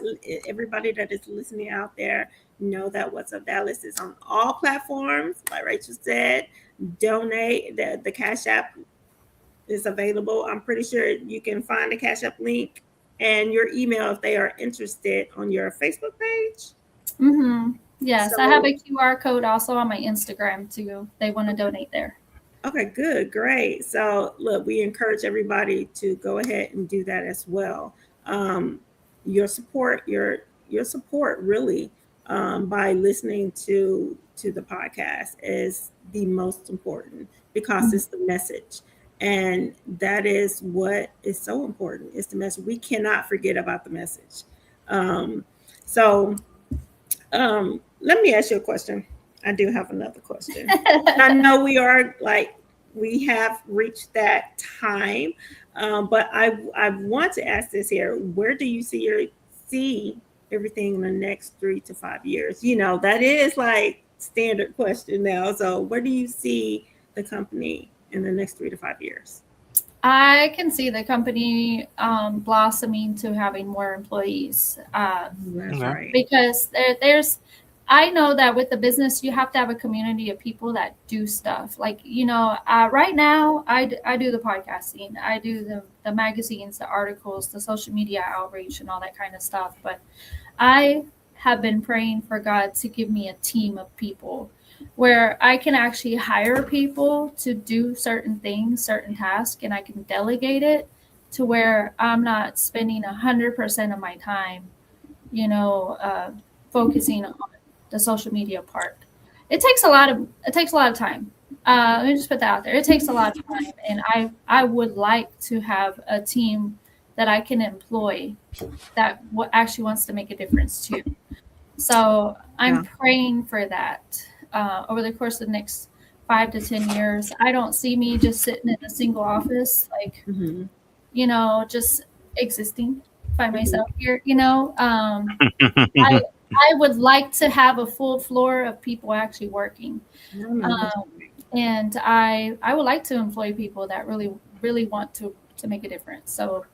Everybody that is listening out there, know that What's Up Dallas is on all platforms. Like Rachel said, donate. The Cash App is available. I'm pretty sure you can find the Cash App link and your email if they are interested on your Facebook page. Mm-hmm. Yes, So, I have a QR code also on my Instagram too. They want to donate there. okay, good, great. So, look, we encourage everybody to go ahead and do that as well. Your support, your support, really, by listening to the podcast is the most important, because it's the message, and that is what is so important. It's the message. We cannot forget about the message. So, let me ask you a question. I do have another question. I know we have reached that time, but I want to ask this here. Where do you see everything in the next 3 to 5 years? You know, that is like standard question now. So where do you see the company in the next 3 to 5 years? I can see the company blossoming to having more employees. That's Okay. right. Because I know that with the business, you have to have a community of people that do stuff. Like, right now, I do the podcasting, I do the magazines, the articles, the social media outreach, and all that kind of stuff. But I have been praying for God to give me a team of people where I can actually hire people to do certain things, certain tasks, and I can delegate it to where I'm not spending 100% of my time, focusing on the social media part. It takes a lot of time. Let me just put that out there. It takes a lot of time, and I would like to have a team that I can employ that actually wants to make a difference too. So I'm praying for that over the course of the next 5 to 10 years. I don't see me just sitting in a single office, like, just existing by myself here. I would like to have a full floor of people actually working. And I would like to employ people that really, really want to make a difference. So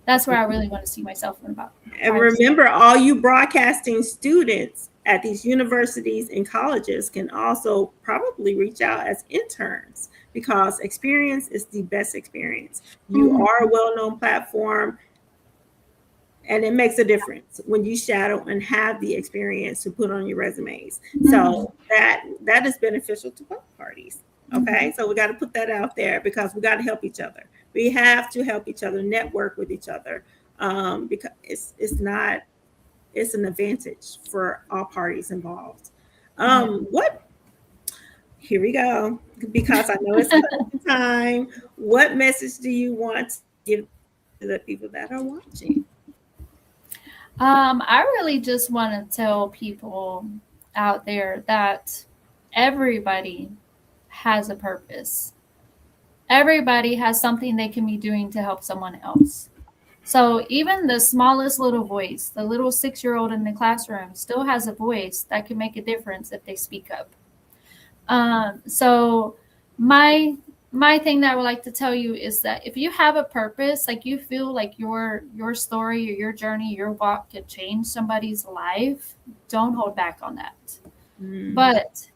that's where I really want to see myself in about. And remember, all you broadcasting students at these universities and colleges can also probably reach out as interns, because experience is the best experience. You are a well-known platform, and it makes a difference when you shadow and have the experience to put on your resumes. So that is beneficial to both parties. Okay, so we got to put that out there, because we got to help each other. We have to help each other, network with each other, because it's an advantage for all parties involved. Here we go, because I know it's time. What message do you want to give to the people that are watching? I really just want to tell people out there that everybody has a purpose. Everybody has something they can be doing to help someone else. So even the smallest little voice, the little 6-year-old in the classroom, still has a voice that can make a difference if they speak up. So my thing that I would like to tell you is that if you have a purpose, like you feel like your story or your journey, your walk could change somebody's life, don't hold back on that. But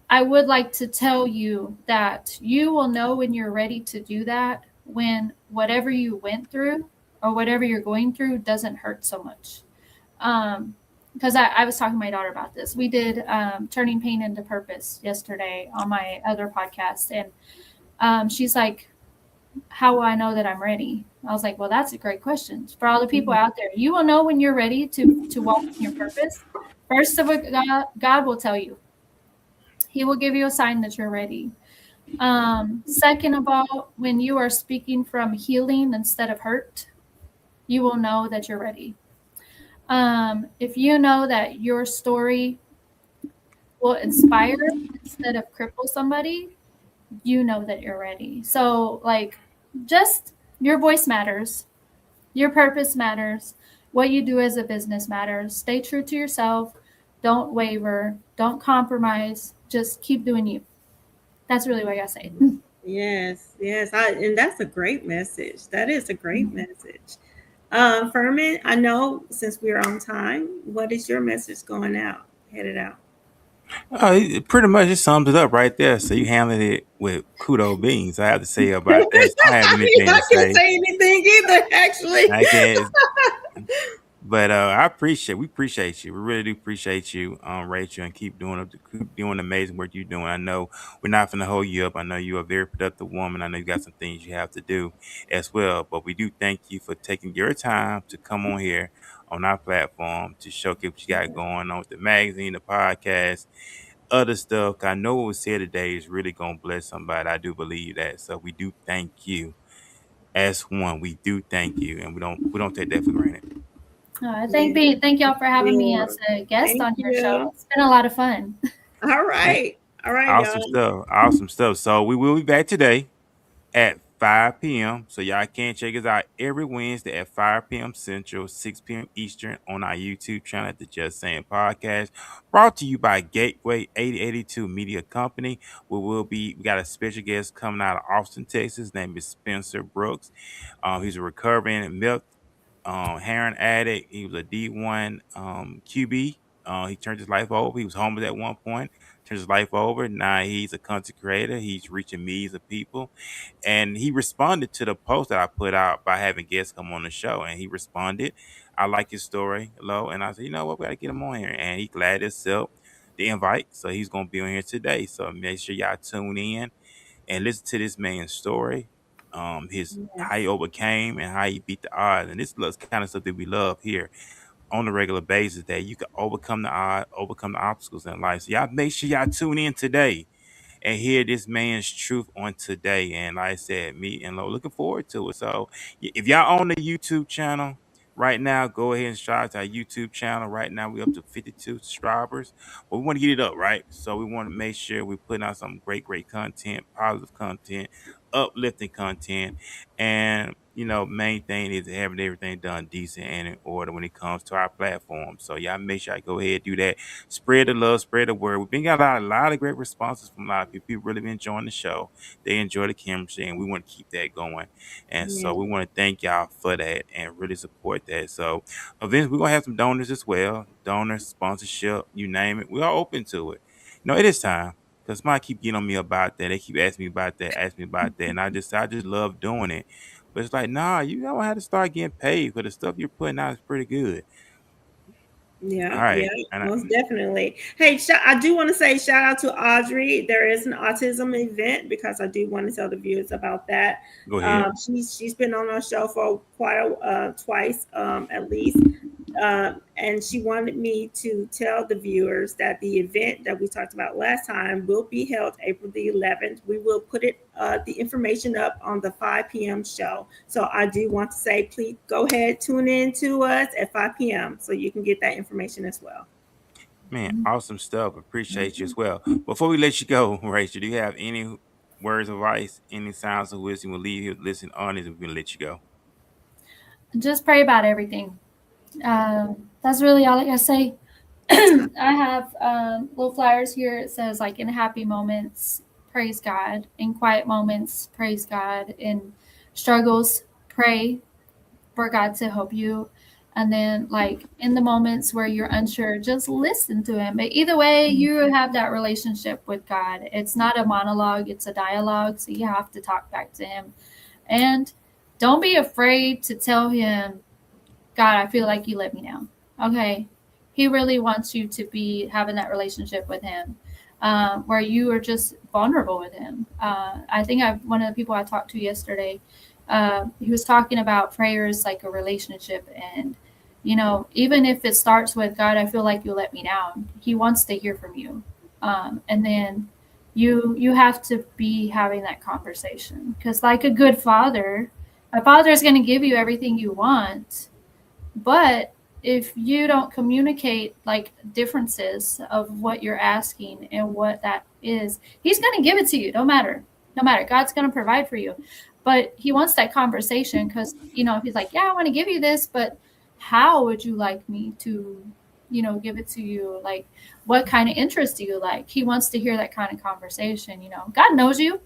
I would like to tell you that you will know when you're ready to do that, when whatever you went through or whatever you're going through doesn't hurt so much. Because I was talking to my daughter about this. We did Turning Pain into Purpose yesterday on my other podcast. And she's like, how will I know that I'm ready? I was like, well, that's a great question. For all the people out there, you will know when you're ready to walk in your purpose. First of all, God will tell you. He will give you a sign that you're ready. Second of all, when you are speaking from healing instead of hurt, you will know that you're ready. If you know that your story will inspire instead of cripple somebody, you know that you're ready. So, just your voice matters. Your purpose matters. What you do as a business matters. Stay true to yourself. Don't waver. Don't compromise. just keep doing you. That's really what I gotta say. Yes, yes. And that's a great message. That is a great message. Ferman, I know since we're on time, what is your message going out? Headed out. It pretty much just sums it up right there. So you handled it with kudo beans. I have to say about that. So I don't have anything I to can't say. say anything either, actually. I guess. But we appreciate you. We really do appreciate you, Rachel, and keep doing the amazing work you're doing. I know we're not gonna hold you up. I know you're a very productive woman. I know you got some things you have to do as well. But we do thank you for taking your time to come on here on our platform to showcase what you got going on with the magazine, the podcast, other stuff. I know what was said today is really gonna bless somebody. I do believe that. So we do thank you as one. We do thank you, and we don't take that for granted. Thank y'all for having me Yeah. as a guest Thank on your show. you. It's been a lot of fun. All right. All right, Awesome y'all. stuff. Awesome stuff. So we will be back today at 5 p.m. So y'all can check us out every Wednesday at 5 p.m. Central, 6 p.m. Eastern on our YouTube channel at the Just Saying Podcast. Brought to you by Gateway 8082 Media Company. We got a special guest coming out of Austin, Texas. His name is Spencer Brooks. He's a recovering meth heroin addict. He was a D1 QB. He turned his life over. He was homeless at one point. Turned his life over. Now he's a content creator. He's reaching millions of people, and he responded to the post that I put out by having guests come on the show. And he responded, "I like his story, hello." And I said, "You know what? We gotta get him on here." And he glad to accept the invite, so he's gonna be on here today. So make sure y'all tune in and listen to this man's story, his how he Yes. overcame and how he beat the odds. And this is kind of stuff that we love here on a regular basis, that you can overcome the odds, overcome the obstacles in life. So y'all make sure y'all tune in today and hear this man's truth on today. And like I said, me and Lo looking forward to it. So if y'all on the YouTube channel right now, go ahead and subscribe to our YouTube channel. Right now, we up to 52 subscribers. But we want to get it up, right? So we want to make sure we're putting out some great content, positive content, uplifting content. And main thing is having everything done decent and in order when it comes to our platform. So y'all make sure I go ahead and do that. Spread the love, spread the word. We've been got a lot of great responses from a lot of people. People really been enjoying the show. They enjoy the chemistry, and we want to keep that going. And so Yes. we want to thank y'all for that and really support that. So eventually we're gonna have some donors as well. Donors, sponsorship, you name it. We are open to it. It is time. Because somebody keep getting on me about that. They keep asking me about that, and I just love doing it. But it's like, nah, you don't have to start getting paid for the stuff you're putting out is pretty good. All Yeah, yeah, right. And most definitely. Hey, I do want to say shout out to Audrey. There is an autism event because I do want to tell the viewers about that. go ahead. She's been on our show for quite twice at least, and she wanted me to tell the viewers that the event that we talked about last time will be held April the 11th. We will put the information up on the 5 p.m. show. So I do want to say, please go ahead, tune in to us at 5 p.m. so you can get that information as well. Man, awesome stuff. Appreciate you as well. Before we let you go, Rachel, do you have any words of advice, any sounds of wisdom we'll leave you listen honest and we're gonna let you go? Just pray about everything. That's really all I gotta say. I have little flyers here. It says like in happy moments, praise God. In quiet moments, praise God. In struggles, pray for God to help you. And then like in the moments where you're unsure, just listen to him. But either way, you have that relationship with God. It's not a monologue, it's a dialogue. So you have to talk back to him. And don't be afraid to tell him, God, I feel like you let me down. Okay. He really wants you to be having that relationship with him, where you are just vulnerable with him. I think one of the people I talked to yesterday, he was talking about prayers like a relationship. And, even if it starts with, God, I feel like you let me down, he wants to hear from you. And then you have to be having that conversation, because like a good father, a father is going to give you everything you want. But if you don't communicate like differences of what you're asking and what that is, he's going to give it to you. No matter, God's going to provide for you. But he wants that conversation because, if he's like, yeah, I want to give you this, but how would you like me to give it to you. Like, what kind of interest do you like? He wants to hear that kind of conversation. God knows you,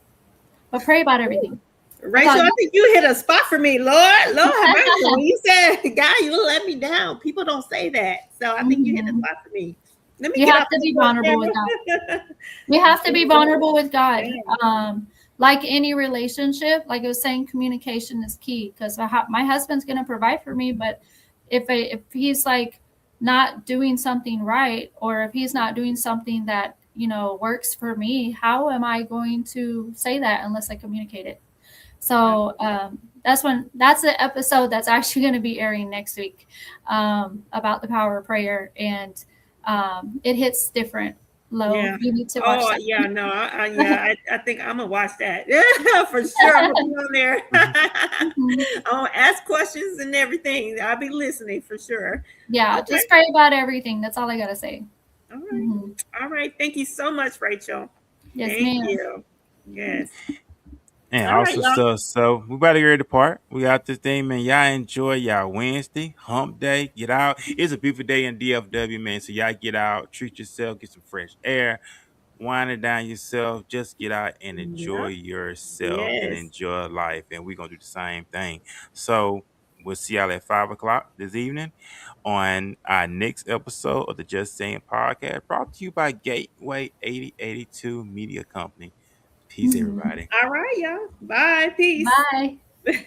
but pray about everything. Rachel, I think you hit a spot for me. Lord have mercy. When you said, God, you let me down. People don't say that. So I think you hit a spot for me. You have to be vulnerable with God. You have to be vulnerable with God. Like any relationship, like I was saying, communication is key, because my husband's going to provide for me. But if he's like not doing something right, or if he's not doing something that, works for me, how am I going to say that unless I communicate it? So that's the episode that's actually going to be airing next week, about the power of prayer. And it hits different. Low. Yeah. You need to watch that. Yeah, no, I think I'm gonna watch that. For sure. I'm gonna be on there. I'll ask questions and everything. I'll be listening for sure. Yeah, Okay. just pray about everything. That's all I gotta say. All right. All right. Thank you so much, Rachel. Yes, Thank ma'am. you. Yes. And All also right, y'all. so we about to get to part. We got this thing, man. Y'all enjoy y'all Wednesday, hump day. Get out. It's a beautiful day in DFW, man. So y'all get out, treat yourself, get some fresh air, wind it down yourself. Just get out and enjoy yourself and Yes. enjoy life. And we're gonna do the same thing. So we'll see y'all at 5:00 this evening on our next episode of the Just Saying podcast, brought to you by Gateway 8082 Media Company. Peace, everybody. All right, y'all. Bye. Peace. Bye.